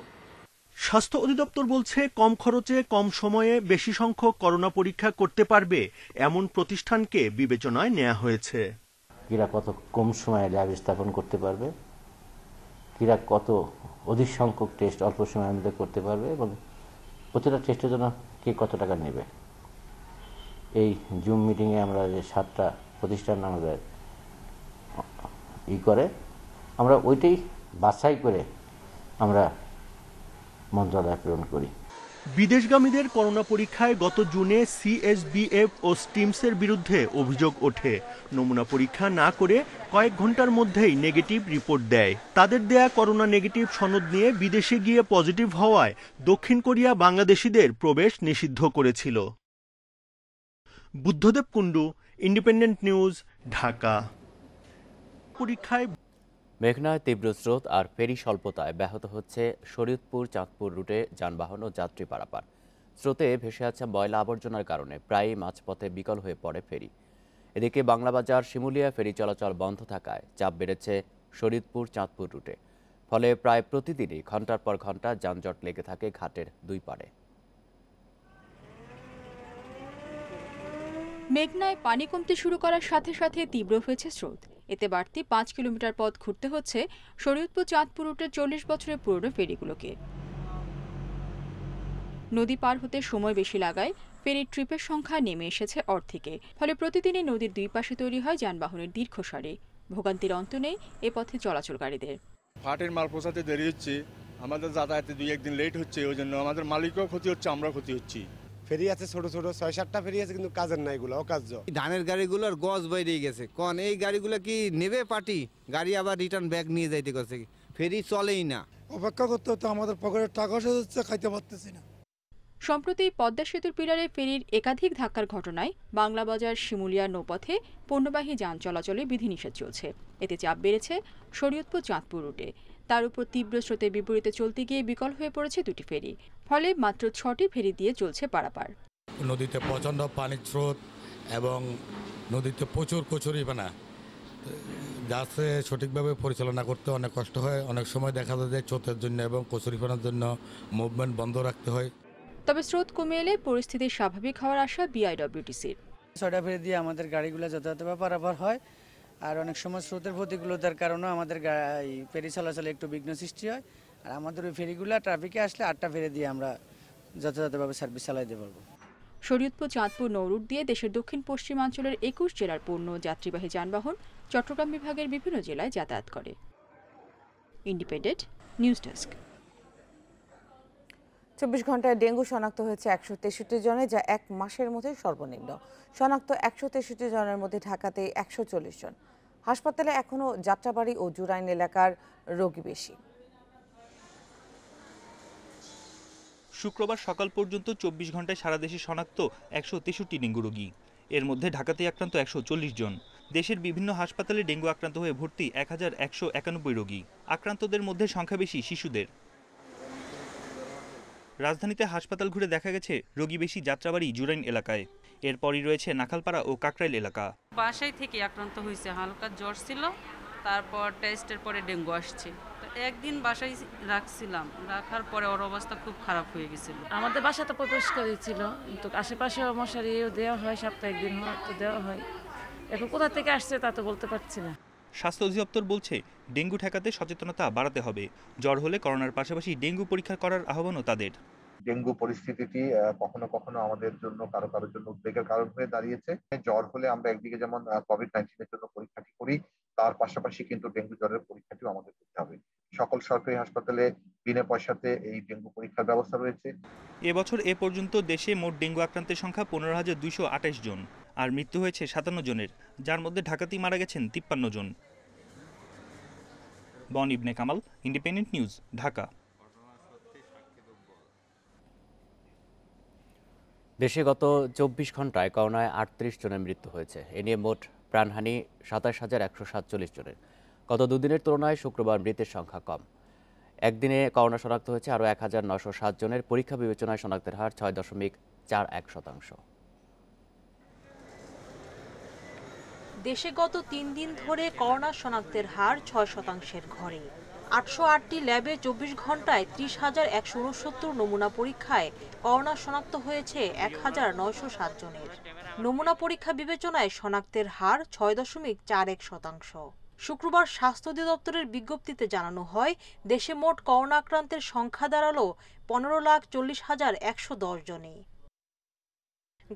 স্বাস্থ্য অধিদপ্তর বলছে কম খরচে কম সময়ে বেশি সংখ্যক করোনা পরীক্ষা করতে পারবে এমন প্রতিষ্ঠানকে বিবেচনায় নেওয়া হয়েছে। কিরা কত কম সময়ে ল্যাব স্থাপন করতে পারবে, কিরা কত অধিক সংখ্যক টেস্ট অল্প সময়ের মধ্যে করতে পারবে এবং প্রতিটা টেস্টের জন্য কে কত টাকা নেবে। এই জুম মিটিংয়ে আমরা যে 7টা প্রতিষ্ঠান আমাদের করে আমরা ওইটাই বাছাই করে আমরা মন্ত্রণালয়ে প্রেরণ করি। বিদেশগামীদের করোনা পরীক্ষায় গত জুনে CSBF ও স্টিমসের বিরুদ্ধে অভিযোগ ওঠে। নমুনা পরীক্ষা না করে কয়েক ঘন্টার মধ্যেই নেগেটিভ রিপোর্ট দেয়। তাদের দেয়া করোনা নেগেটিভ সনদ নিয়ে বিদেশে গিয়ে পজিটিভ হওয়ায় দক্ষিণ কোরিয়া বাংলাদেশিদের প্রবেশ নিষিদ্ধ করেছিল। Buddhadeb Kundu, independent news, Dhaka. পরীক্ষায় মেঘনায় তীব্র স্রোত আর ফেরি স্বল্পতায় ব্যাহত হচ্ছে শরীয়তপুর চাঁদপুর রুটে যানবাহন ও যাত্রী পারাপার। স্রোতে ভেসে আছে ময়লা আবর্জনার কারণে প্রায়ই মাঝপথে বিকল হয়ে পড়ে ফেরি। এদিকে বাংলাবাজার শিমুলিয়া ফেরি চলাচল বন্ধ থাকায় চাপ বেড়েছে শরীয়তপুর চাঁদপুর রুটে। ফলে প্রায় প্রতিদিনই ঘন্টার পর ঘন্টা যানজট লেগে থাকে ঘাটের দুই পাড়ে। মেঘনায় পানি কমতে শুরু করার সাথে সাথে তীব্র হয়েছে স্রোত। এতে বাড়তি 5 কিলোমিটার পথ ঘুরতে হচ্ছে শরীয়তপুর চাঁদপুর রুটের 40 বছরের পুরনো ফেরিগুলোকে। নদী পার হতে সময় বেশি লাগায় ফেরির ট্রিপের সংখ্যা নেমে এসেছে অর্ধেকে। ফলে প্রতিদিনই নদীর দুই পাশে তৈরি হয় যানবাহনের দীর্ঘ সারি। ভোগান্তির অন্ত নেই এ পথে চলাচলকারীদের। ফাটের মাল পৌঁছাতে দেরি হচ্ছে, আমাদের যাতায়াতে 2-1 দিন লেট হচ্ছে, ওই জন্য আমাদের মালিকও ক্ষতি হচ্ছে, আমরাও ক্ষতি হচ্ছি। ফেরি আছে ছোট ছোট 6-7টা ফেরি আছে, কিন্তু কাজের নাই, এগুলো অকার্য। ধানের গাড়িগুলোর গজ বাইরে গেছে, কোন এই গাড়িগুলো কি নেবে পার্টি, গাড়ি আবার রিটার্ন ব্যাক নিয়ে যাইতে করছে, ফেরি চলেই না। অপেক্ষা করতে হতো, আমাদের পকেটের টাকা শেষ হচ্ছে, খাইতে পারতেছি না। সম্প্রতি পদ্মা সেতুর পিলারে ফেরির একাধিক ধাক্কার ঘটনায় বাংলাবাজার শিমুলিয়া নৌপথে পণ্যবাহী যান চলাচলে বিধিনিষেধ চলছে। এতে চাপ বেড়েছে শরীয়তপুর চাঁদপুর রুটে। তার উপর তীব্র স্রোতের বিপরীতে চলতে গিয়ে বিকল হয়ে পড়েছে দুটি ফেরি। ফলে মাত্র 6টি ফেরি দিয়ে চলছে পারাপার। নদীতে প্রচণ্ড পানির স্রোত এবং নদীতে প্রচুর কচুরিপানা, যাতে সঠিকভাবে পরিচালনা করতে অনেক কষ্ট হয়। অনেক সময় দেখা যায় যে স্রোতের জন্য এবং কচুরিপানার জন্য মুভমেন্ট বন্ধ রাখতে হয়। তবে স্রোত কমে এলে পরিস্থিতি স্বাভাবিক হওয়ার আশা বিআইডব্লিউটিসির। 6টা ফেরি দিয়ে আমাদের গাড়িগুলো যথাযথভাবে পারাপার হয়, আর অনেক সময় স্রোতের প্রতিকূলতার কারণে আমাদের ফেরি চলাচলে একটু বিঘ্ন সৃষ্টি হয়। আর আমাদের ওই ফেরিগুলো ট্রাফিকে আসলে 8টা ফেরি দিয়ে আমরা যথাযথভাবে সার্ভিস চালাইতে পারবো। শরীয়তপুর চাঁদপুর নৌরুট দিয়ে দেশের দক্ষিণ পশ্চিমাঞ্চলের 21 জেলার পণ্য যাত্রীবাহী যানবাহন চট্টগ্রাম বিভাগের বিভিন্ন জেলায় যাতায়াত করে। Independent news desk. 24 ঘন্টায় ডেঙ্গু শনাক্ত হয়েছে 163 জনে, যা এক মাসের মধ্যে সর্বনিম্ন। শনাক্ত 163 জনের মধ্যে ঢাকাতে 140 জন। হাসপাতালে এখনও যাত্রাবাড়ি ও জুরাইন এলাকার রোগী বেশি। শুক্রবার সকাল পর্যন্ত ২৪ ঘন্টায় সারা দেশে শনাক্ত ১৬৩ ডেঙ্গু রোগী। এর মধ্যে ঢাকাতে আক্রান্ত ১৪০ জন। দেশের বিভিন্ন হাসপাতালে ডেঙ্গু আক্রান্ত হয়ে ভর্তি ১১৯১ রোগী। আক্রান্তদের মধ্যে সংখ্যা বেশি শিশুদের। রাজধানীতে হাসপাতাল ঘুরে দেখা গেছে রোগী বেশি যাত্রাবাড়ি জুরাইন এলাকায়। এরপরই রয়েছে নাখালপাড়া ও কাকরাইল এলাকা। বাসায় থেকে আক্রান্ত হয়েছে, হালকা জ্বর ছিল, তারপর টেস্টের পরে ডেঙ্গু আসছে। তো একদিন বাসায় রাখছিলাম, রাখার পরে ওর অবস্থা খুব খারাপ হয়ে গেছিল। আমাদের বাসা তো পরিষ্কার ছিল, কিন্তু আশেপাশে মশারিও দেওয়া হয়, সপ্তাহে একদিন তো দেওয়া হয়। এখন কোথা থেকে আসছে তা তো বলতে পারছি না। স্বাস্থ্য অধিদপ্তর বলছে ডেঙ্গু ঠেকাতে সচেতনতা বাড়াতে হবে। জ্বর হলে করোনার পাশাপাশি ডেঙ্গু পরীক্ষা করার আহ্বানও তাদের। ডেঙ্গু পরিস্থিতিটি কখনো কখনো আমাদের জন্য কারোর জন্য উদ্বেগের কারণ হয়ে দাঁড়িয়েছে। জ্বর হলে আমরা একদিকে যেমন কোভিড-19 এর জন্য পরীক্ষাটি করি, তার পাশাপাশি কিন্তু ডেঙ্গু জ্বরের পরীক্ষাটিও আমাদের করতে হবে। সকল সরকারি হাসপাতালে বিনা পয়সাতে এই ডেঙ্গু পরীক্ষার ব্যবস্থা রয়েছে। এবছর এ পর্যন্ত দেশে মোট ডেঙ্গু আক্রান্তের সংখ্যা ১৫,২২৮ জন, আর মৃত্যু হয়েছে ৫৭ জনের, যার মধ্যে ঢাকাতেই মারা গেছেন ৫৩ জন। বন ইবনে কামাল, ইন্ডিপেন্ডেন্ট নিউজ, ঢাকা। দেশে গত ২৪ ঘন্টায় করোনায় ৩৮ জনের মৃত্যু হয়েছে। এ নিয়ে মোট প্রাণহানি ২৭,১৪৭ জনের। গত দুদিনের তুলনায় শুক্রবার মৃতের সংখ্যা কম। একদিনে করোনা শনাক্ত হয়েছে আরও ১,৯০৭ জনের। পরীক্ষা বিবেচনায় শনাক্তের হার ৬.৪১%। দেশে গত ৩ দিন ধরে করোনা শনাক্তের হার ৬% ঘরে। ৮০৮টি ল্যাবে ২৪ ঘন্টায় ৩০,১৬৯ নমুনা পরীক্ষায় করোনা শনাক্ত হয়েছে ১,৯০৭ জনের। নমুনা পরীক্ষা বিবেচনায় শনাক্তের হার ৬.৪১%। শুক্রবার স্বাস্থ্য অধিদপ্তরের বিজ্ঞপ্তিতে জানানো হয়, দেশে মোট করোনা আক্রান্তের সংখ্যা দাঁড়ালো ১৫,৪০,১১০ জনে।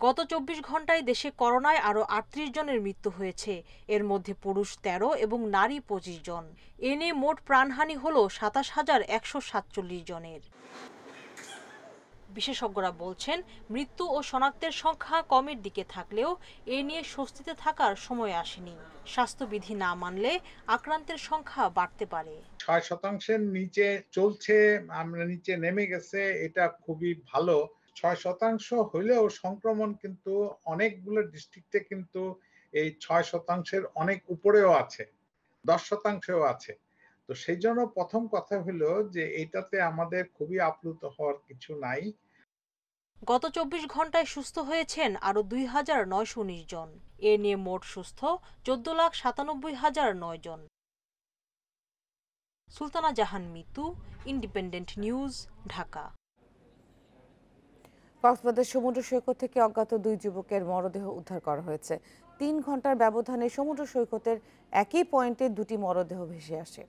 গত ২৪ ঘন্টায় দেশে করোনায় আরও ৩৮ জনের মৃত্যু হয়েছে। এর মধ্যে পুরুষ ১৩ এবং নারী ২৫ জন। এ নিয়ে মোট প্রাণহানি হল ২৭,১৪৭ জনের। বিশেষজ্ঞরা বলছেন, মৃত্যু ও শনাক্তের সংখ্যা কমের দিকে থাকলেও এ নিয়ে স্বস্তিতে থাকার সময় আসেনি। স্বাস্থ্যবিধি না মানলে আক্রান্তের সংখ্যা বাড়তে পারে। ৬% নিচে চলছে, আমরা নিচে নেমে গেছে, এটা খুবই ভালো। ৬% হইলেও সংক্রমণ কিন্তু অনেকগুলো ডিস্ট্রিক্টে কিন্তু এই ৬%-এর অনেক উপরেও আছে, ১০%-ও আছে। তো সেই জন্য প্রথম কথা হলো যে এটাতে আমাদের খুবই আপ্লুত হওয়ার কিছু নাই। গত ২৪ ঘন্টায় সুস্থ হয়েছেন আরও ২,৯১৯ জন। এ নিয়ে মোট সুস্থ ১৪,৯৭,০০৯ জন। সুলতানা জাহান মিতু, ইন্ডিপেন্ডেন্ট নিউজ, ঢাকা। কক্সবাজার সমুদ্র সৈকত থেকে অজ্ঞাত ২ যুবকের মরদেহ উদ্ধার করা হয়েছে। ৩ ঘন্টার ব্যবধানে সমুদ্র সৈকতের একই পয়েন্টে ২টি মরদেহ ভেসে আসে।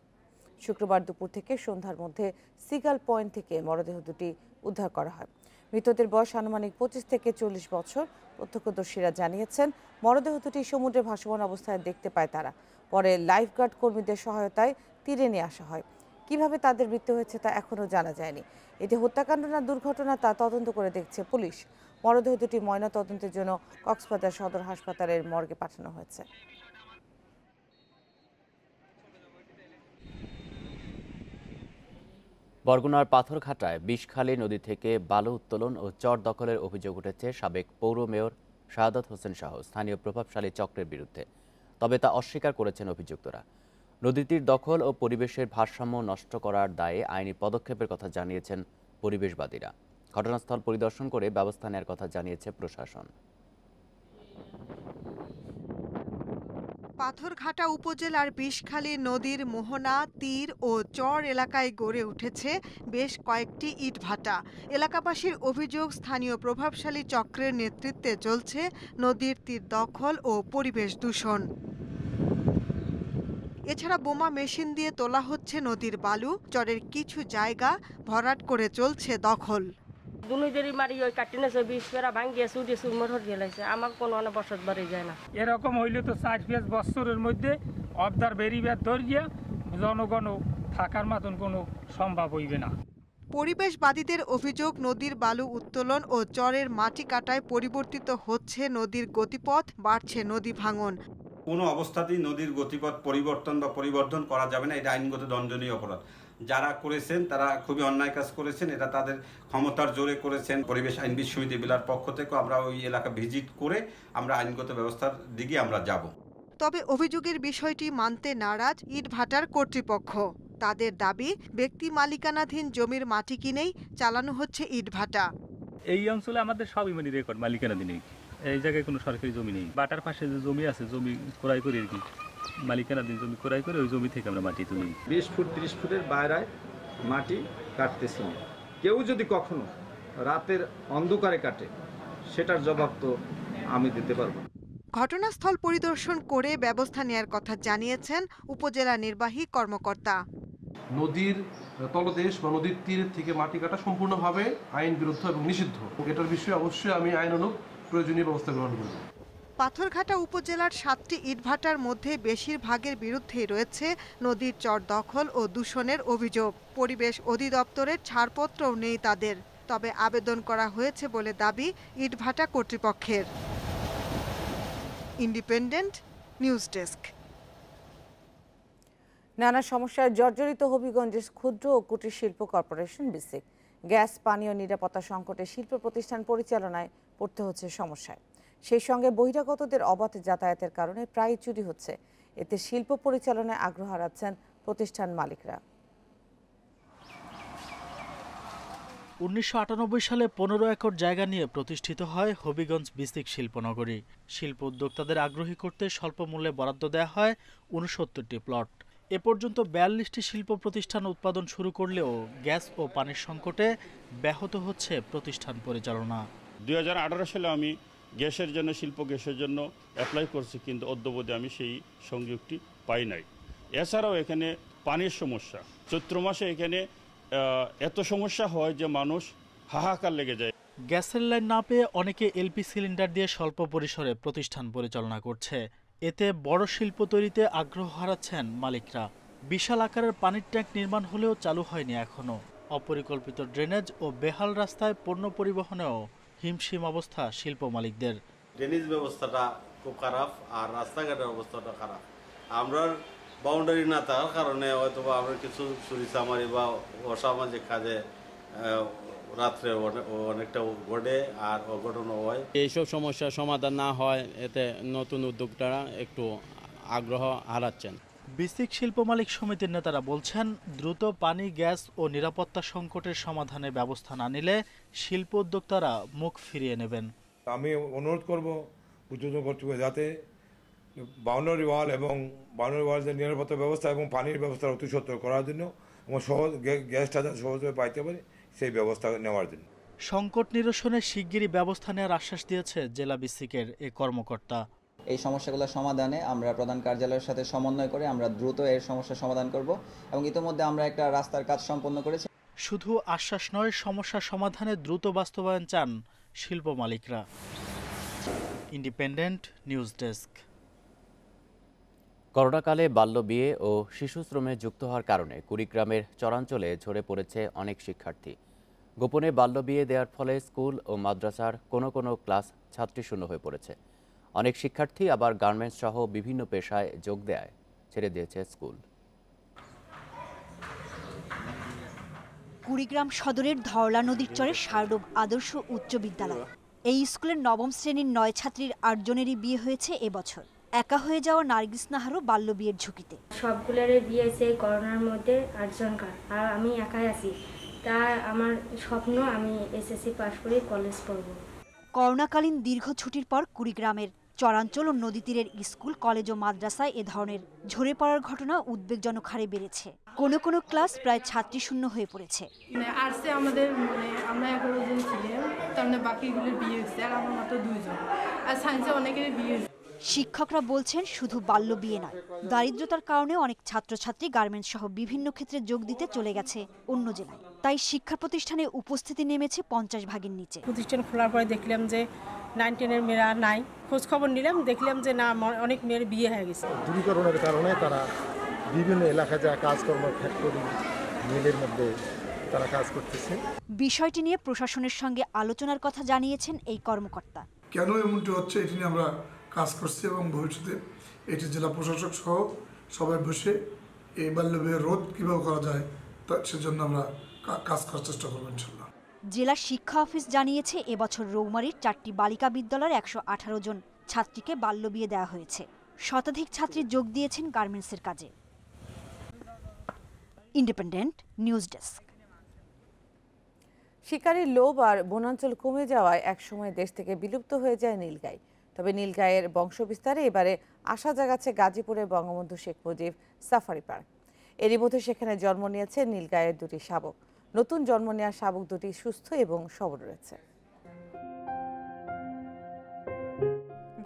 শুক্রবার দুপুর থেকে সন্ধ্যার মধ্যে সিগাল পয়েন্ট থেকে মরদেহ দুটি উদ্ধার করা হয়। মৃতদের বয়স আনুমানিক ২৫ থেকে ৪০ বছর। প্রত্যক্ষদর্শীরা জানিয়েছেন, মরদেহ দুটি সমুদ্রে ভাসমান অবস্থায় দেখতে পায় তারা। পরে লাইফগার্ড কর্মীদের সহায়তায় তীরে নিয়ে আসা হয়। কিভাবে তাদের মৃত্যু হয়েছে তা এখনও জানা যায়নি। এটি হত্যাকাণ্ড না দুর্ঘটনা তা তদন্ত করে দেখছে পুলিশ। মরদেহ দুটি ময়না তদন্তের জন্য কক্সবাজার সদর হাসপাতালের মর্গে পাঠানো হয়েছে। বরগুনার পাথরঘাটায় বিষখালী নদী থেকে বালু উত্তোলন ও চর দখলের অভিযোগ উঠেছে সাবেক পৌর মেয়র শাহাদাত হোসেন সহ স্থানীয় প্রভাবশালী চক্রের বিরুদ্ধে। তবে তা অস্বীকার করেছেন অভিযুক্তরা। নদীটির দখল ও পরিবেশের ভারসাম্য নষ্ট করার দায়ে আইনি পদক্ষেপের কথা জানিয়েছেন পরিবেশবাদীরা। ঘটনাস্থল পরিদর্শন করে ব্যবস্থা নেওয়ার কথা জানিয়েছে প্রশাসন। পাথরঘাটা উপজেলার বিষখালী নদীর মোহনা, তীর ও চর এলাকায় গড়ে উঠেছে বেশ কয়েকটি ইটভাটা। এলাকাবাসীর অভিযোগ, স্থানীয় প্রভাবশালী চক্রের নেতৃত্বে চলছে নদীর তীর দখল ও পরিবেশ দূষণ। এছাড়া বোমা মেশিন দিয়ে তোলা হচ্ছে নদীর বালু। চরের কিছু জায়গা ভরাট করে চলছে দখল। এরকম হইলে তো ৪-৫ বছরের মধ্যে অবদার বেরিবার দরিয়া জনগণ থাকার মতন কোনো সম্ভব হইবে না। পরিবেশবাদীদের অভিযোগ, নদীর বালু উত্তোলন ও চরের মাটি কাটায় পরিবর্তিত হচ্ছে নদীর গতিপথ, বাড়ছে নদী ভাঙন। কোনো অবস্থাতেই নদীর গতিপথ পরিবর্তন বা পরিবর্ধন করা যাবে না, এটা আইনগত দণ্ডনীয় অপরাধ। যারা করেছেন তারা খুবই অন্যায় কাজ করেছেন, এটা তাদের ক্ষমতার জোরে করেছেন। পরিবেশ আইনবিদ সমিতি বেলার পক্ষ থেকে আমরা ওই এলাকা ভিজিট করে আমরা আইনগত ব্যবস্থার দিকে আমরা যাব। তবে অভিযোগের বিষয়টি মানতে নারাজ ইটভাটার কর্তৃপক্ষ। তাদের দাবি, ব্যক্তি মালিকানাধীন জমির মাটি কিনেই চালানো হচ্ছে ইটভাটা। এই অঞ্চলে আমাদের সবই মানে রেকর্ড মালিকানাধীন, এই জায়গায় কোনো সরকারি জমি নেই। বাটার পাশে যে জমি আছে, জমি ক্রয় করে আর কি মালিকানাধীন জমি ক্রয় করে ওই জমি থেকে আমরা মাটি তুলি। 20 ফুট 30 ফুটের বাইরে মাটি কাটতেছি না। কেউ যদি কখনো রাতের অন্ধকারে কাটে সেটার জবাব তো আমি দিতে পারবো। ঘটনাস্থল পরিদর্শন করে ব্যবস্থা নেয়ার কথা জানিয়েছেন উপজেলা নির্বাহী কর্মকর্তা। নদীর তলদেশ বা নদীর তীরের থেকে মাটি কাটা সম্পূর্ণভাবে আইন বিরুদ্ধ এবং নিষিদ্ধ। এটার বিষয়ে অবশ্যই আমি আইনানুগ প্রয়োজনীয় ব্যবস্থা গ্রহণ করব। পাথরঘাটা উপজেলার 7টি ইটভাটার মধ্যে বেশিরভাগের বিরুদ্ধেই রয়েছে নদীর চর দখল ও দূষণের অভিযোগ। পরিবেশ অধিদপ্তরের ছাড়পত্রও নেই তাদের, তবে আবেদন করা হয়েছে বলে দাবি ইটভাটা কর্তৃপক্ষের। Independent news desk. নানা সমস্যায় জর্জরিত হবিগঞ্জের ক্ষুদ্র ও কুটির শিল্প কর্পোরেশন বিসিক। গ্যাস, পানি ও নিরাপত্তা সংকটে শিল্প প্রতিষ্ঠান পরিচালনায় পড়তে হচ্ছে সমস্যায়। সেই সঙ্গে বহিরাগতদের অবাধ যাতায়াতের কারণে প্রায় চুরি হচ্ছে। এতে শিল্প পরিচালনায় আগ্রহ হারাচ্ছেন প্রতিষ্ঠান মালিকরা। 1998 সালে 15 একর জায়গা নিয়ে প্রতিষ্ঠিত হয় হবিগঞ্জ বিসিক শিল্পনগরী। শিল্প উদ্যোক্তাদের আগ্রহী করতে স্বল্প মূল্যে বরাদ্দ দেওয়া হয় 69টি প্লট। এ পর্যন্ত 42টি শিল্প প্রতিষ্ঠান উৎপাদন শুরু করলেও গ্যাস ও পানির সংকটে ব্যাহত হচ্ছে প্রতিষ্ঠান পরিচালনা। 2018 সালে আমি গ্যাসের জন্য শিল্প গ্যাসের জন্য অ্যাপ্লাই করছি, কিন্তু অদ্যবধি আমি সেই সংযোগটি পাই নাই। এছাড়াও এখানে পানির সমস্যা, চৈত্র মাসে এখানে এত সমস্যা হয় যে মানুষ হাহাকার লেগে যায়। গ্যাসের লাইন না পেয়ে অনেকে এলপি সিলিন্ডার দিয়ে স্বল্প পরিসরে প্রতিষ্ঠান পরিচালনা করছে। এতে বড় শিল্প তৈরিতে আগ্রহ হারাচ্ছেন মালিকরা। বিশাল আকারের পানির ট্যাঙ্ক নির্মাণ হলেও চালু হয়নি এখনো। অপরিকল্পিত ড্রেনেজ ও বেহাল রাস্তায় পণ্য পরিবহনেও হিমশিম অবস্থা শিল্প মালিকদের। ড্রেনেজ ব্যবস্থাটা খুব খারাপ আর রাস্তাঘাটের অবস্থাটা খারাপ। আমরা বাউন্ডারি না থাকার কারণে হয়তো আমরা কিছু চুরিচামারি বা অসামাজিক কাজে রাত্রে অনেকটা ঘটে আর অঘটন হয়। এইসব সমস্যার সমাধান না হয় এতে নতুন উদ্যোক্তারা একটু আগ্রহ হারাচ্ছেন। বিসিক শিল্প মালিক সমিতির নেতারা বলছেন, দ্রুত পানি, গ্যাস ও নিরাপত্তা সংকটের সমাধানে ব্যবস্থা না নিলে শিল্প উদ্যোক্তারা মুখ ফিরিয়ে নেবেন। আমি অনুরোধ করব উদ্যোগ কর্তৃপক্ষ যাতে বাউন্ডারি ওয়াল এবং বাউন্ডারি ওয়াল যে নিরাপত্তা ব্যবস্থা এবং পানির ব্যবস্থা অতি সত্তর করার জন্য এবং সহজ গ্যাসটা সহজভাবে পাইতে পারে সেই ব্যবস্থা নেওয়ার জন্য। সংকট নিরসনে শিগগিরই ব্যবস্থা নেওয়ার আশ্বাস দিয়েছে জেলা বিসিকের এই কর্মকর্তা। এই সমস্যাগুলোর সমাধানে আমরা প্রধান কার্যালয়ের সাথে সমন্বয় করে আমরা দ্রুত এর সমস্যার সমাধান করব এবং ইতিমধ্যে আমরা একটা রাস্তার কাজ সম্পন্ন করেছি। শুধু আশ্বাস নয়, সমস্যা সমাধানে দ্রুত বাস্তবায়ন চান শিল্প মালিকরা। Independent news desk. করোনাকালে বাল্যবিয়ে ও শিশুশ্রমে যুক্ত হওয়ার কারণে কুড়িগ্রামের চরাঞ্চলে ঝরে পড়েছে অনেক শিক্ষার্থী। গোপনে বাল্যবিয়ে দেওয়ার ফলে স্কুল ও মাদ্রাসার কোনো কোনো ক্লাস ছাত্রীশূন্য হয়ে পড়েছে। অনেক শিক্ষার্থী আবার গার্মেন্টস সহ বিভিন্ন পেশায় যোগ দেয় ছেড়ে দিয়েছে স্কুল। কুড়িগ্রাম সদরের ধরলা নদীর চরে শারদোব আদর্শ উচ্চ বিদ্যালয়। এই স্কুলের নবম শ্রেণীর 9 ছাত্রীর 8 জনেরই বিয়ে হয়েছে এবছর। একা হয়ে যাওয়া নার্গিস নাহারও বাল্য বিয়ের ঝুঁকিতে। সবগুলোরই বিয়ে হয়েছে করোনার মধ্যে 8 জনকার, আর আমি একাই আছি। তা আমার স্বপ্ন আমি এসএসসি পাস করে কলেজ পড়ব। করোনাকালীন দীর্ঘ ছুটির পর কুড়িগ্রামের চরাঞ্চল ও নদী তীরের স্কুল, কলেজ ও মাদ্রাসায় এ ধরনের ঝরে পড়ার ঘটনা উদ্বেগজনক হারে বেড়েছে। কোনো কোনো ক্লাস প্রায় ছাত্রীশূন্য হয়ে পড়েছে। আর্টসে আমাদের আমরা 11 জন ছিলাম, তার মানে বাকিগুলোর বিয়ে হয়েছে আর আমার মাত্র 2 জন, আর সায়েন্সে অনেকেরই বিয়ে হয়েছে। শিক্ষকরা বলছেন, শুধু বাল্য বিয়ে নয়, দারিদ্রতার কারণে অনেক ছাত্রছাত্রী গার্মেন্টস সহ বিভিন্ন ক্ষেত্রে যোগ দিতে চলে গেছে অন্য জেলায়। তাই শিক্ষা প্রতিষ্ঠানে উপস্থিতি নেমেছে 50 ভাগের নিচে। প্রতিষ্ঠান খোলার পরে দেখলাম যে 9-10 মেয়েরা নাই। খোঁজ খবর নিলাম, দেখলাম যে না, অনেক মেয়ের বিয়ে হয়ে গেছে। দূরীকরণের কারণে তারা বিভিন্ন এলাকায় যা কাজকর্ম, ফ্যাক্টরি, মিলের মধ্যে তারা কাজ করতেছে। বিষয়টি নিয়ে প্রশাসনের সঙ্গে আলোচনার কথা জানিয়েছেন এই কর্মকর্তা। কেন এমনটি হচ্ছে এটি নিয়ে আমরা কাজ করছি এবং ভবিষ্যতে এটি জেলা প্রশাসক সহ সবাই বসে এই বাল্যবিয়ে রোধ কীভাবে করা যায় সেজন্য আমরা কাজ করার চেষ্টা করবো ইনশাল্লাহ। জেলা শিক্ষা অফিস জানিয়েছে এবছর রৌমারীর 4টি বালিকা বিদ্যালয়ের 118 জন ছাত্রীকে বাল্যবিয়ে দেওয়া হয়েছে। শতাধিক ছাত্রী যোগ দিয়েছেন গার্মেন্টসের কাজে। Independent news desk. শিকারীর লোভ আর বনাঞ্চল কমে যাওয়ায় একসময় দেশ থেকে বিলুপ্ত হয়ে যায় নীলগাই। তবে নীলগাইয়ের বংশবিস্তারে এবারে আশা জাগাচ্ছে গাজীপুরে বঙ্গবন্ধু শেখ মুজিব সাফারি পার্ক। এরই মধ্যে সেখানে জন্ম নিয়েছে নীলগাইয়ের 2টি শাবক। নতুন জন্ম নেওয়া শাবক 2টি সুস্থ এবং সবল রয়েছে।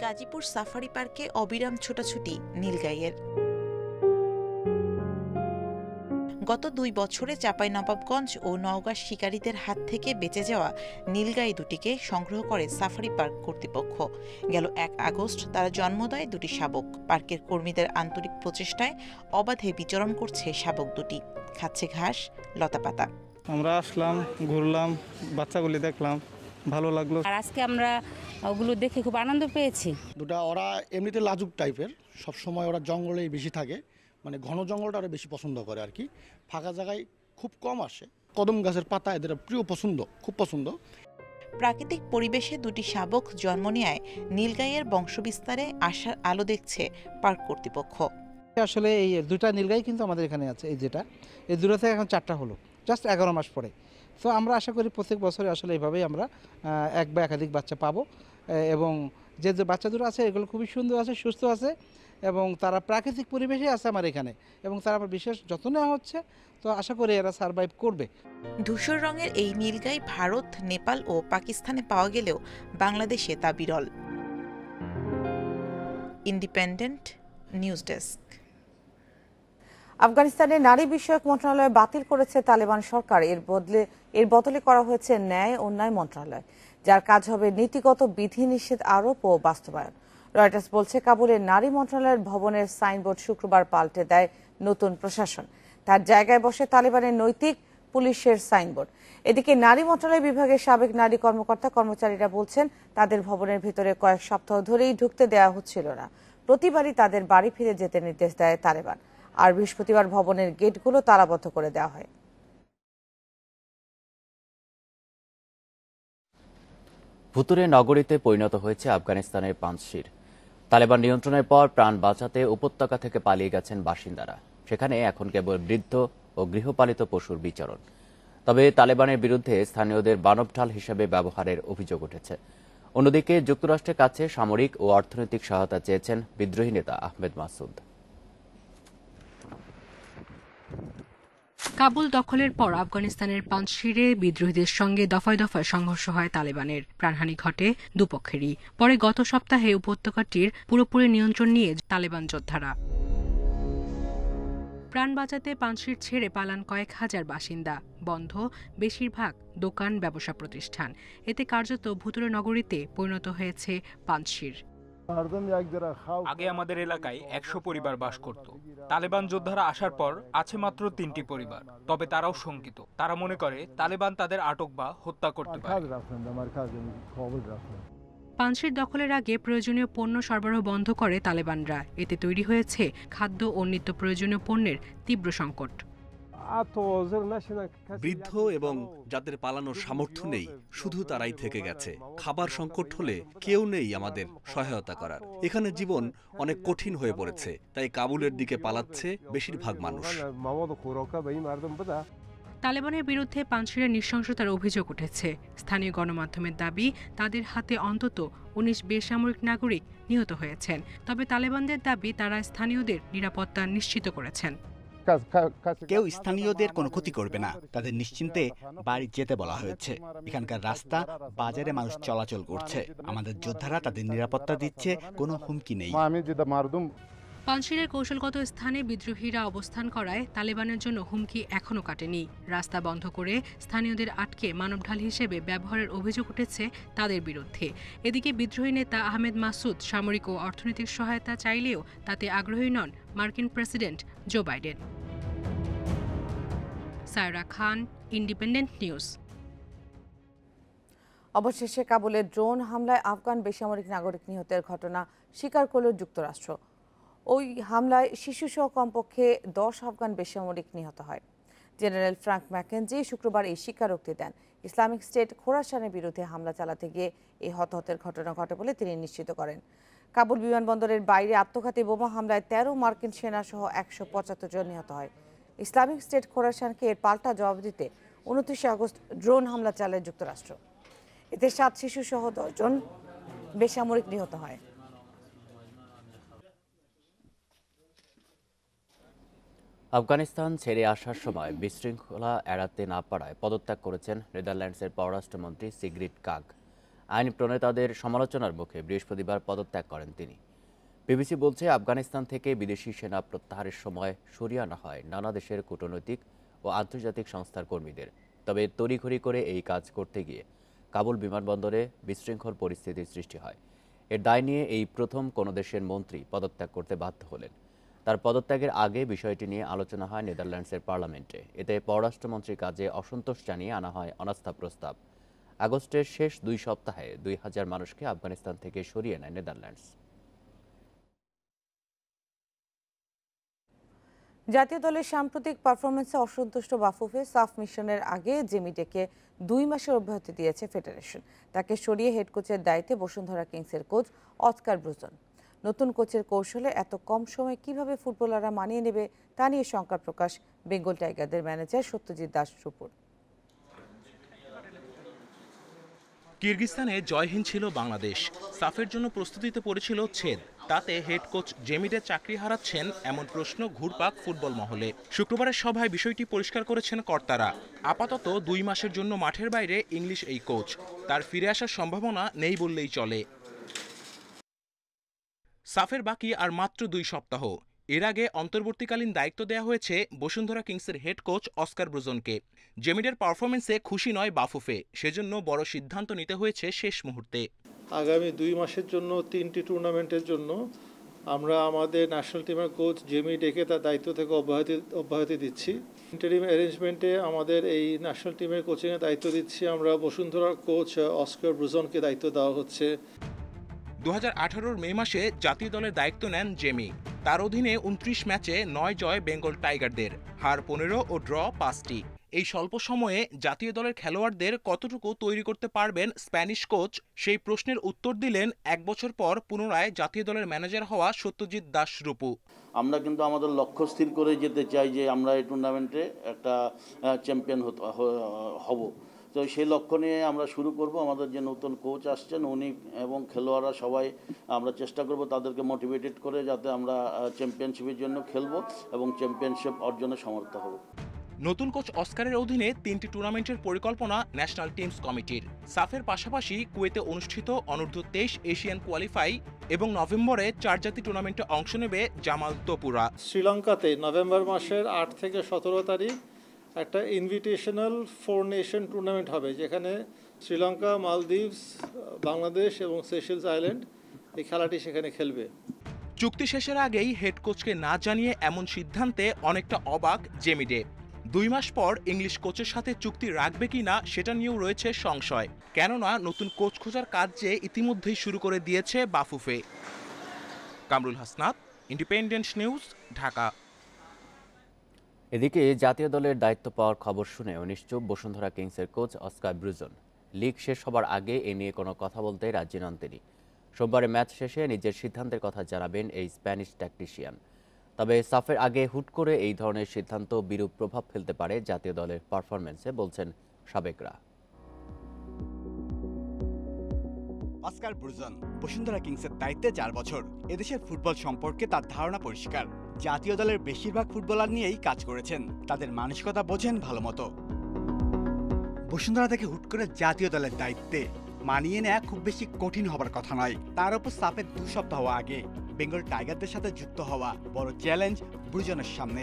গাজীপুর সাফারি পার্কে অবিরাম ছোটাছুটি নীলগাইয়ের। গত 2 বছরে চাঁপাইনবাবগঞ্জ ও নওগাঁ শিকারীদের হাত থেকে বেঁচে যাওয়া নীলগাই দুটিকে সংগ্রহ করে সাফারি পার্ক কর্তৃপক্ষ। গেল 1 আগস্ট তারা জন্ম দেয় 2টি শাবক। পার্কের কর্মীদের আন্তরিক প্রচেষ্টায় অবাধে বিচরণ করছে শাবক দুটি, খাচ্ছে ঘাস, লতাপাতা। আমরা আসলাম, ঘুরলাম, বাচ্চাগুলি দেখলাম, ভালো লাগলো। আর আজকে আমরা ওগুলো দেখে খুব আনন্দ পেয়েছি। দুটা ওরা এমনিতে লাজুক টাইপের, সব সময় ওরা জঙ্গলেই বেশি থাকে, মানে ঘন জঙ্গলটা ওরা বেশি পছন্দ করে আর কি। ফাঁকা জায়গায় খুব কম আসে। কদম গাছের পাতা এদের প্রিয় পছন্দ, খুব পছন্দ। প্রাকৃতিক পরিবেশে 2টি শাবক জন্ম নেয় নীলগাইয়ের বংশবিস্তারে আশার আলো দেখছে পার্ক কর্তৃপক্ষ। আসলে এই 2টা নীলগাই কিন্তু আমাদের এখানে আছে। এই যেটা, এই 2টা থেকে এখন 4টা হলো, জাস্ট 11 মাস পরে। তো আমরা আশা করি প্রত্যেক বছরে আসলে এইভাবেই আমরা এক বা একাধিক বাচ্চা পাবো। এবং যে বাচ্চা দুটো আছে এগুলো খুবই সুন্দর আছে, সুস্থ আছে এবং তারা প্রাকৃতিক পরিবেশে আছে আমার এখানে, এবং তারা আমার বিশেষ যত্ন নেওয়া হচ্ছে। তো আশা করি এরা সার্ভাইভ করবে। ধূসর রঙের এই নীলগাই ভারত, নেপাল ও পাকিস্তানে পাওয়া গেলেও বাংলাদেশে তা বিরল। Independent news desk. আফগানিস্তানে নারী বিষয়ক মন্ত্রণালয় বাতিল করেছে তালেবান সরকার। এর বদলে করা হয়েছে ন্যায় অন্যায় মন্ত্রণালয়, যার কাজ হবে নীতিগত বিধিনিষেধ আরোপ ও বাস্তবায়ন। রয়টার্স বলছে কাবুলের নারী মন্ত্রণালয়ের ভবনের সাইনবোর্ড শুক্রবার পাল্টে দেয় নতুন প্রশাসন। তার জায়গায় বসে তালেবানের নৈতিক পুলিশের সাইনবোর্ড। এদিকে নারী মন্ত্রণালয় বিভাগের সাবেক নারী কর্মকর্তা কর্মচারীরা বলছেন তাদের ভবনের ভিতরে কয়েক সপ্তাহ ধরেই ঢুকতে দেওয়া হচ্ছিল না। প্রতিবারই তাদের বাড়ি ফিরে যেতে নির্দেশ দেয় তালেবান। আর বৃহস্পতিবার ভবনের গেটগুলো তালাবদ্ধ করে দেওয়া হয়। ভুতুরে নগরীতে পরিণত হয়েছে আফগানিস্তানের পাঞ্জশির। তালেবান নিয়ন্ত্রণের পর প্রাণ বাঁচাতে উপত্যকা থেকে পালিয়ে গেছেন বাসিন্দারা। সেখানে এখন কেবল বৃদ্ধ ও গৃহপালিত পশুর বিচরণ। তবে তালেবানের বিরুদ্ধে স্থানীয়দের বানবঢাল হিসেবে ব্যবহারের অভিযোগ উঠেছে। অন্যদিকে যুক্তরাষ্ট্রের কাছে সামরিক ও অর্থনৈতিক সহায়তা চেয়েছেন বিদ্রোহী নেতা আহমেদ মাসুদ। কাবুল দখলের পর আফগানিস্তানের পাঞ্জশিরে বিদ্রোহীদের সঙ্গে দফায় দফায় সংঘর্ষ হয় তালেবানের। প্রাণহানি ঘটে দুপক্ষেরই। পরে গত সপ্তাহে উপত্যকাটির পুরোপুরি নিয়ন্ত্রণ নিয়ে তালেবান যোদ্ধারা। প্রাণ বাঁচাতে পাঞ্জশির ছেড়ে পালান কয়েক হাজার বাসিন্দা। বন্ধ বেশিরভাগ দোকান, ব্যবসা প্রতিষ্ঠান। এতে কার্যত ভুতুরে নগরীতে পরিণত হয়েছে পাঞ্জশির। আগে আমাদের এলাকায় 100 পরিবার বাস করত। তালেবান যোদ্ধারা আসার পর আছে মাত্র 3টি পরিবার। তবে তারাও শঙ্কিত। তারা মনে করে তালেবান তাদের আটক বা হত্যা করতে পারে। পাঞ্জশির দখলের আগে প্রয়োজনীয় পণ্য সরবরাহ বন্ধ করে তালেবানরা। এতে তৈরি হয়েছে খাদ্য ও নিত্য প্রয়োজনীয় পণ্যের তীব্র সংকট। বৃদ্ধ এবং যাদের পালানোর সামর্থ্য নেই, শুধু তারাই থেকে গেছে। খাবার সংকট হলে কেউ নেই আমাদের সহায়তা করার। এখানে জীবন অনেক কঠিন হয়ে পড়েছে, তাই কাবুলের দিকে পালাচ্ছে বেশিরভাগ মানুষ। তালেবানের বিরুদ্ধে পাঞ্জশিরের নৃশংসতার অভিযোগ উঠেছে। স্থানীয় গণমাধ্যমের দাবি তাদের হাতে অন্তত 19 বেসামরিক নাগরিক নিহত হয়েছেন। তবে তালেবানদের দাবি তারা স্থানীয়দের নিরাপত্তা নিশ্চিত করেছেন। কেউ স্থানীয়দের কোনো ক্ষতি করবে না, তাদের নিশ্চিন্তে বাড়ি যেতে বলা হয়েছে। এখানকার রাস্তা, বাজারে মানুষ চলাচল করছে। আমাদের যোদ্ধারা তাদের নিরাপত্তা দিচ্ছে, কোনো হুমকি নেই। পাঞ্জশিরের কৌশলগত স্থানে বিদ্রোহীরা অবস্থান করায় তালেবানের জন্য হুমকি এখনও কাটেনি। রাস্তা বন্ধ করে স্থানীয়দের আটকে মানবঢাল হিসেবে ব্যবহারের অভিযোগ উঠেছে তাদের বিরুদ্ধে। এদিকে বিদ্রোহী নেতা আহমেদ মাসুদ সামরিক ও অর্থনৈতিক সহায়তা চাইলেও তাতে আগ্রহী নন মার্কিন প্রেসিডেন্ট জো বাইডেন। সায়রা খান, ইন্ডিপেন্ডেন্ট নিউজ। অবশেষে কাবুলের ড্রোন হামলায় আফগান বেসামরিক নাগরিক নিহতের ঘটনা স্বীকার করল যুক্তরাষ্ট্র। ওই হামলায় শিশুসহ কমপক্ষে 10 আফগান বেসামরিক নিহত হয়। জেনারেল ফ্রাঙ্ক ম্যাকেনজি শুক্রবার এই স্বীকারোক্তি দেন। ইসলামিক স্টেট খোরাসানের বিরুদ্ধে হামলা চালাতে গিয়ে এই হতাহতের ঘটনা ঘটে বলে তিনি নিশ্চিত করেন। কাবুল বিমানবন্দরের বাইরে আত্মঘাতী বোমা হামলায় 13 মার্কিন সেনা সহ 175 জন নিহত হয়। ইসলামিক স্টেট খোরাসানকে এর পাল্টা জবাব দিতে 29 আগস্ট ড্রোন হামলা চালায় যুক্তরাষ্ট্র। এতে 7 শিশু সহ 10 জন বেসামরিক নিহত হয়। আফগানিস্তান ছেড়ে আসার সময় বিশৃঙ্খলা এড়াতে না পারায় পদত্যাগ করেছেন নেদারল্যান্ডসের পররাষ্ট্রমন্ত্রী সিগ্রিড কাগ। আইন প্রণেতাদের সমালোচনার মুখে বৃহস্পতিবার পদত্যাগ করেন তিনি। বিবিসি বলছে, আফগানিস্তান থেকে বিদেশি সেনা প্রত্যাহারের সময় সরিয়ে আনা হয় নানা দেশের কূটনৈতিক ও আন্তর্জাতিক সংস্থার কর্মীদের। তবে তড়িঘড়ি করে এই কাজ করতে গিয়ে কাবুল বিমানবন্দরে বিশৃঙ্খল পরিস্থিতির সৃষ্টি হয়। এর দায় নিয়ে এই প্রথম কোনো দেশের মন্ত্রী পদত্যাগ করতে বাধ্য হলেন। তার পদত্যাগের আগে বিষয়টি নিয়ে আলোচনা হয় নেদারল্যান্ডসের পার্লামেন্টে। এতে পররাষ্ট্রমন্ত্রীর কাজে অসন্তোষ জানিয়ে আনা হয় অনাস্থা প্রস্তাব। আগস্টের শেষ 2 সপ্তাহে 2000 মানুষকে আফগানিস্তান থেকে সরিয়ে নেয় নেদারল্যান্ডস। জাতীয় দলের সাম্প্রতিক পারফরমেন্সে অসন্তুষ্ট বাফুফে সাফ মিশনের আগে জেমি ডেকে 2 মাসের অব্যাহতি দিয়েছে ফেডারেশন। তাকে সরিয়ে হেড কোচের দায়িত্বে বসুন্ধরা কিংসের কোচ অস্কার ব্রুজন। নতুন কোচের কৌশলে এত কম সময়ে কিভাবে ফুটবলাররা মানিয়ে নেবে তা নিয়ে শঙ্কা প্রকাশ বেঙ্গল টাইগারদের ম্যানেজার সত্যজিৎ দাস রূপুর। কিরগিজস্তানে জয়হীন ছিল বাংলাদেশ। সাফের জন্য প্রস্তুতিতে পড়েছিল ছেদ। তাতে হেড কোচ জেমিডে চাকরি হারাচ্ছেন এমন প্রশ্ন ঘুরপাক ফুটবল মহলে। শুক্রবারের সভায় বিষয়টি পরিষ্কার করেছেন কর্তারা। আপাতত 2 মাসের জন্য মাঠের বাইরে ইংলিশ এই কোচ। তার ফিরে আসার সম্ভাবনা নেই বললেই চলে। সাফের বাকি আর মাত্র 2 সপ্তাহ। এর আগে অন্তর্বর্তীকালীন দায়িত্ব দেওয়া হয়েছে বসুন্ধরা কিংসের হেড কোচ অস্কার ব্রুজনকে। জেমিডের পারফরমেন্সে খুশি নয় বাফুফে, সেজন্য বড় সিদ্ধান্ত নিতে হয়েছে শেষ মুহূর্তে। আগামী 2 মাসের জন্য 3টি টুর্নামেন্টের জন্য আমরা আমাদের ন্যাশনাল টিমের কোচ জেমি ডেকে তার দায়িত্ব থেকে অব্যাহতি দিচ্ছি। ইন্টারিম অ্যারেঞ্জমেন্টে আমাদের এই ন্যাশনাল টিমের কোচিংয়ের দায়িত্ব দিচ্ছি আমরা বসুন্ধরার কোচ অস্কার ব্রুজনকে দায়িত্ব দেওয়া হচ্ছে। 2018 মে মাসে জাতীয় দলের দায়িত্ব নেন জেমি। তার অধীনে 29 ম্যাচে 9 জয় বেঙ্গল টাইগারদের, হার 15 ও ড্র 5টি। এই স্বল্প সময়ে জাতীয় দলের খেলোয়াড়দের কতটুকু তৈরি করতে পারবেন স্প্যানিশ কোচ, সেই প্রশ্নের উত্তর দিলেন 1 বছর পর পুনরায় জাতীয় দলের ম্যানেজার হওয়া সত্যজিৎ দাস রূপু। আমরা কিন্তু আমাদের লক্ষ্য স্থির করে যেতে চাই যে আমরা এই টুর্নামেন্টে একটা চ্যাম্পিয়ন হব। তো সেই লক্ষ্য নিয়ে আমরা শুরু করব। আমাদের যে নতুন কোচ আসছেন উনি এবং খেলোয়াড়রা সবাই আমরা চেষ্টা করব তাদেরকে মোটিভেটেড করে যাতে আমরা চ্যাম্পিয়নশিপের জন্য খেলব এবং চ্যাম্পিয়নশিপ অর্জনে সমর্থ হব। নতুন কোচ অস্কারের অধীনে 3টি টুর্নামেন্টের পরিকল্পনা ন্যাশনাল টিমস কমিটির। সাফের পাশাপাশি কুয়েতে অনুষ্ঠিত অনূর্ধ্ব 23 এশিয়ান কোয়ালিফাই এবং নভেম্বরে 4 জাতি টুর্নামেন্টে অংশ নেবে জামাল তোপুরা। শ্রীলঙ্কাতে নভেম্বর মাসের 8 থেকে 17 তারিখ একটা ইনভিটেশনাল 4 নেশন টুর্নামেন্ট হবে, যেখানে শ্রীলঙ্কা, মালদ্বীপস, বাংলাদেশ এবং সেশেলস আইল্যান্ড এই খেলাটি সেখানে খেলবে। চুক্তি শেষের আগেই হেড কোচকে না জানিয়ে এমন সিদ্ধান্তে অনেকটা অবাক জেমিডে। 2 মাস পর ইংলিশ কোচের সাথে চুক্তি রাখবে কিনা সেটা নিয়েও রয়েছে সংশয়, কেননা নতুন কোচ খোঁজার কাজ যে ইতিমধ্যেই শুরু করে দিয়েছে বাফুফে। Kamrul Hasnat, independent news, Dhaka. এদিকে জাতীয় দলের দায়িত্ব পাওয়ার খবর শুনে অনিশ্চুপ বসুন্ধরা কিংসের কোচ অস্কার ব্রুজন। লিগ শেষ হবার আগে এ নিয়ে কোনো কথা বলতে রাজি নন তিনি। সোমবারে ম্যাচ শেষে নিজের সিদ্ধান্তের কথা জানাবেন এই স্প্যানিশ ট্যাকটিশিয়ান। তবে সাফের আগে হুট করে এই ধরনের সিদ্ধান্ত বিরূপ প্রভাব ফেলতে পারে জাতীয় দলের পারফরম্যান্সে, বলছেন সাবেকরা। অস্কার ব্রুজন বসুন্ধরা কিংসের দায়িত্বে 4 বছর। এদেশের ফুটবল সম্পর্কে তার ধারণা পরিষ্কার। জাতীয় দলের বেশিরভাগ ফুটবলার নিয়েই কাজ করেছেন, তাদের মানসিকতা বোঝেন ভালো মতো। বসুন্ধরা থেকে হুট করে জাতীয় দলের দায়িত্বে মানিয়ে নেওয়া খুব বেশি কঠিন হবার কথা নয়। তার উপর সাফের 2 সপ্তাহ আগে বেঙ্গল টাইগারদের সাথে যুক্ত হওয়া বড় চ্যালেঞ্জ ব্রুজনের সামনে।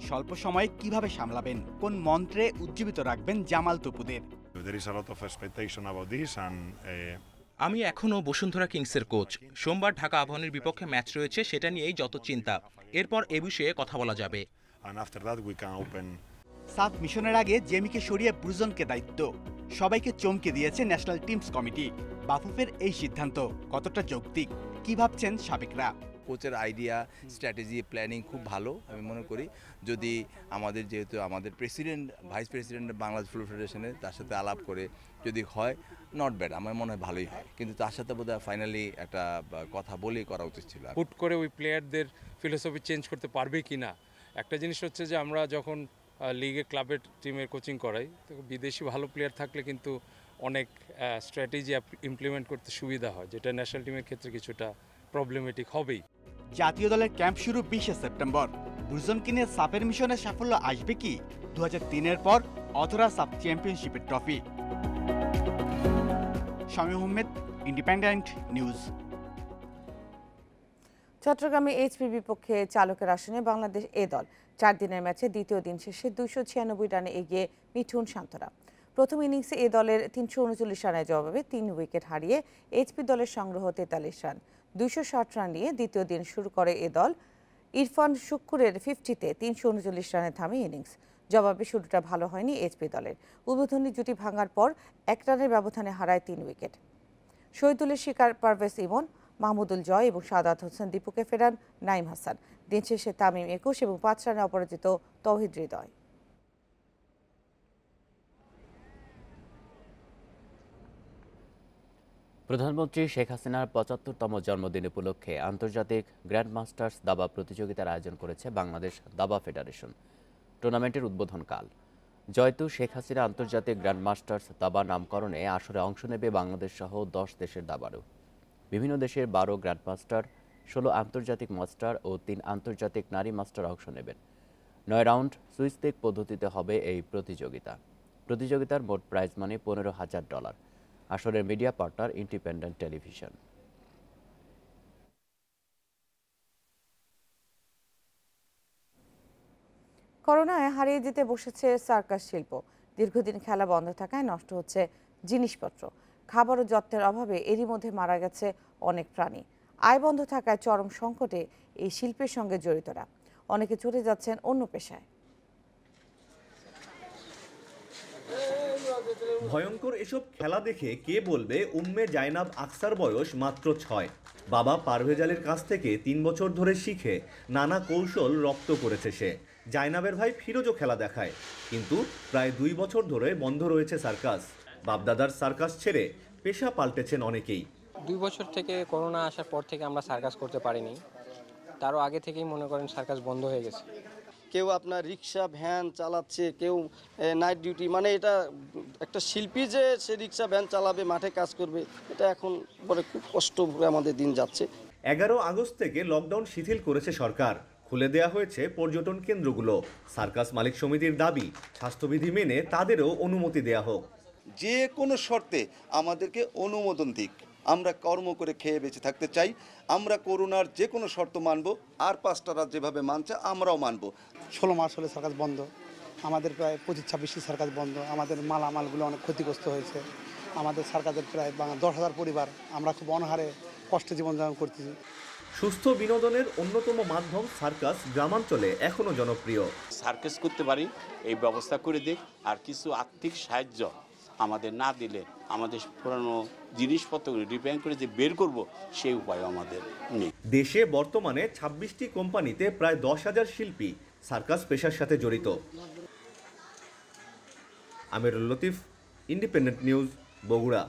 স্বল্প সময়ে কিভাবে সামলাবেন, কোন মন্ত্রে উজ্জীবিত রাখবেন জামাল তোপুদের। আমি এখনও বসুন্ধরা কিংসের কোচ। সোমবার ঢাকা আবাহনীর বিপক্ষে ম্যাচ রয়েছে, সেটা নিয়েই যত চিন্তা। এরপর এ বিষয়ে কথা বলা যাবে। সাফ মিশনের আগে জেমিকে সরিয়ে ব্রুজনকে দায়িত্ব। সবাইকে চমকে দিয়েছে ন্যাশনাল টিমস কমিটি। বাফুফের এই সিদ্ধান্ত কতটা যৌক্তিক, কি ভাবছেন সাবেকরা? কোচের আইডিয়া, স্ট্র্যাটেজি, প্ল্যানিং খুব ভালো আমি মনে করি। যদি আমাদের যেহেতু আমাদের president, vice president Bangladesh football ফেডারেশনে তার সাথে আলাপ করে যদি হয়, নট ব্যাড, আমার মনে হয় ভালোই হয়। কিন্তু তার সাথে বোধহয় ফাইনালি একটা কথা বলেই করা উচিত ছিল। হুট করে ওই প্লেয়ারদের ফিলোসফি চেঞ্জ করতে পারবে কি না। একটা জিনিস হচ্ছে যে আমরা যখন লিগে ক্লাবের টিমের কোচিং করাই, তো বিদেশি ভালো প্লেয়ার থাকলে কিন্তু অনেক স্ট্র্যাটেজি ইমপ্লিমেন্ট করতে সুবিধা হয়, যেটা ন্যাশনাল টিমের ক্ষেত্রে কিছুটা প্রবলেমেটিক হবেই। জাতীয় দলের ক্যাম্প শুরু 20 সেপ্টেম্বর। দুজনকে নিয়ে সাপের মিশনের সাফল্য আসবে কি 2003-এর পর অথরা সাব চ্যাম্পিয়নশিপের trophy? Shamim Ahmed, Independent news. চট্টগ্রামে এইচপির বিপক্ষে চালকের আসনে বাংলাদেশ এ দল 4 দিনের ম্যাচে দ্বিতীয় দিন শেষে 296 রানে এগিয়ে মিঠুন শান্তরা। প্রথম ইনিংসে এ দলের 339 রানের জবাবে 3 উইকেট হারিয়ে এইচপি দলের সংগ্রহ 43 রান। 260 রান নিয়ে দ্বিতীয় দিন শুরু করে এ দল। ইরফান শুক্কুরের 50-তে 339 রানে থামে ইনিংস। জবাবে শুরুটা ভালো হয়নি এইচপি দলের। উদ্বোধনী জুটি ভাঙার পর 1 রানের ব্যবধানে হারায় 3 উইকেট। শহীদুলের শিকার পারভেজ ইমন, মাহমুদুল জয় এবং সাদাত হোসেন দীপুকে ফেরান নাইম হাসান। দিন শেষে তামিম 21 এবং 5 রানে অপরাজিত তৌহিদ হৃদয়। প্রধানমন্ত্রী শেখ হাসিনার 75তম জন্মদিন উপলক্ষে আন্তর্জাতিক গ্র্যান্ড মাস্টার্স দাবা প্রতিযোগিতার আয়োজন করেছে বাংলাদেশ দাবা ফেডারেশন। টুর্নামেন্টের উদ্বোধন কাল। জয়তু শেখ হাসিনা আন্তর্জাতিক গ্র্যান্ড মাস্টার্স দাবা নামকরণে আসরে অংশ নেবে বাংলাদেশ সহ 10 দেশের দাবারু। বিভিন্ন দেশের 12 গ্র্যান্ড মাস্টার, 16 আন্তর্জাতিক মাস্টার ও 3 আন্তর্জাতিক নারী মাস্টার অংশ নেবেন। 9 রাউন্ড সুইস্টেক পদ্ধতিতে হবে এই প্রতিযোগিতা। প্রতিযোগিতার মোট প্রাইজ মানি $15,000। আসরের মিডিয়া পার্টনার ইন্ডিপেন্ডেন্ট টেলিভিশন। করোনায় হারিয়ে যেতে বসেছে সার্কাস শিল্প। দীর্ঘদিন খেলা বন্ধ থাকায় নষ্ট হচ্ছে জিনিসপত্র। খাবার ও যত্নের অভাবে এরই মধ্যে মারা গেছে অনেক প্রাণী। আয় বন্ধ থাকায় চরম সংকটে এই শিল্পের সঙ্গে জড়িতরা। অনেকে চলে যাচ্ছেন অন্য পেশায়। ভয়ঙ্কর এসব খেলা দেখে কে বলবে উম্মে জাইনাব আকসার বয়স মাত্র 6। বাবা পারভেজ আলীর কাছ থেকে 3 বছর ধরে শিখে নানা কৌশল রপ্ত করেছে সে। জাইনাবের ভাই ফিরোজও খেলা দেখায়, কিন্তু প্রায় 2 বছর ধরে বন্ধ রয়েছে সার্কাস। বাপদাদার সার্কাস ছেড়ে পেশা পাল্টেছেন অনেকেই। 2 বছর থেকে করোনা আসার পর থেকে আমরা সার্কাস করতে পারিনি, তারও আগে থেকেই মনে করেন সার্কাস বন্ধ হয়ে গেছে। কেউ আপনার রিক্সা ভ্যান চালাচ্ছে, কেউ নাইট ডিউটি, মানে এটা একটা শিল্পী যে সে রিক্সা ভ্যান চালাবে, মাঠে কাজ করবে, এটা এখন পরে খুব কষ্ট করে আমাদের দিন যাচ্ছে। 11 আগস্ট থেকে লকডাউন শিথিল করেছে সরকার। খুলে দেয়া হয়েছে পর্যটন কেন্দ্রগুলো। সার্কাস মালিক সমিতির দাবি, স্বাস্থ্যবিধি মেনে তাদেরও অনুমতি দেয়া হোক। যে কোনো শর্তে আমাদেরকে অনুমোদন দিক। আমরা কর্ম করে খেয়ে বেঁচে থাকতে চাই। আমরা করোনার যে কোনো শর্ত মানব, আর 5টা রাত যেভাবে মানছে আমরাও মানব। 16 মাস হলে সার্কাস বন্ধ, আমাদের প্রায় 25-26 সার্কাস বন্ধ। আমাদের মালামালগুলো অনেক ক্ষতিগ্রস্ত হয়েছে। আমাদের সার্কাসের প্রায় 10,000 পরিবার, আমরা খুব অনাহারে কষ্টে জীবনযাপন করতেছি। সুস্থ বিনোদনের অন্যতম মাধ্যম সার্কাস গ্রামাঞ্চলে এখনো জনপ্রিয়। সার্কাস করতে পারি এই ব্যবস্থা করে দিক, আর কিছু আর্থিক সাহায্য আমাদের না দিলে আমাদের পুরানো জিনিসপত্রগুলো রিপেয়ার করে যে বের করব সেই উপায় আমাদের নেই। দেশে বর্তমানে 26টি কোম্পানিতে প্রায় 10,000 শিল্পী সার্কাস পেশার সাথে জড়িত। আমিরুল লতিফ, ইন্ডিপেন্ডেন্ট নিউজ, বগুড়া।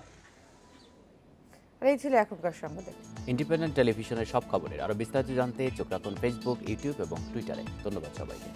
এই ছিল এখনকার সংবাদ। ইন্ডিপেন্ডেন্ট টেলিভিশনের সব খবরের আরো বিস্তারিত জানতে চোখ রাখুন ফেসবুক, ইউটিউব এবং টুইটারে। ধন্যবাদ সবাইকে।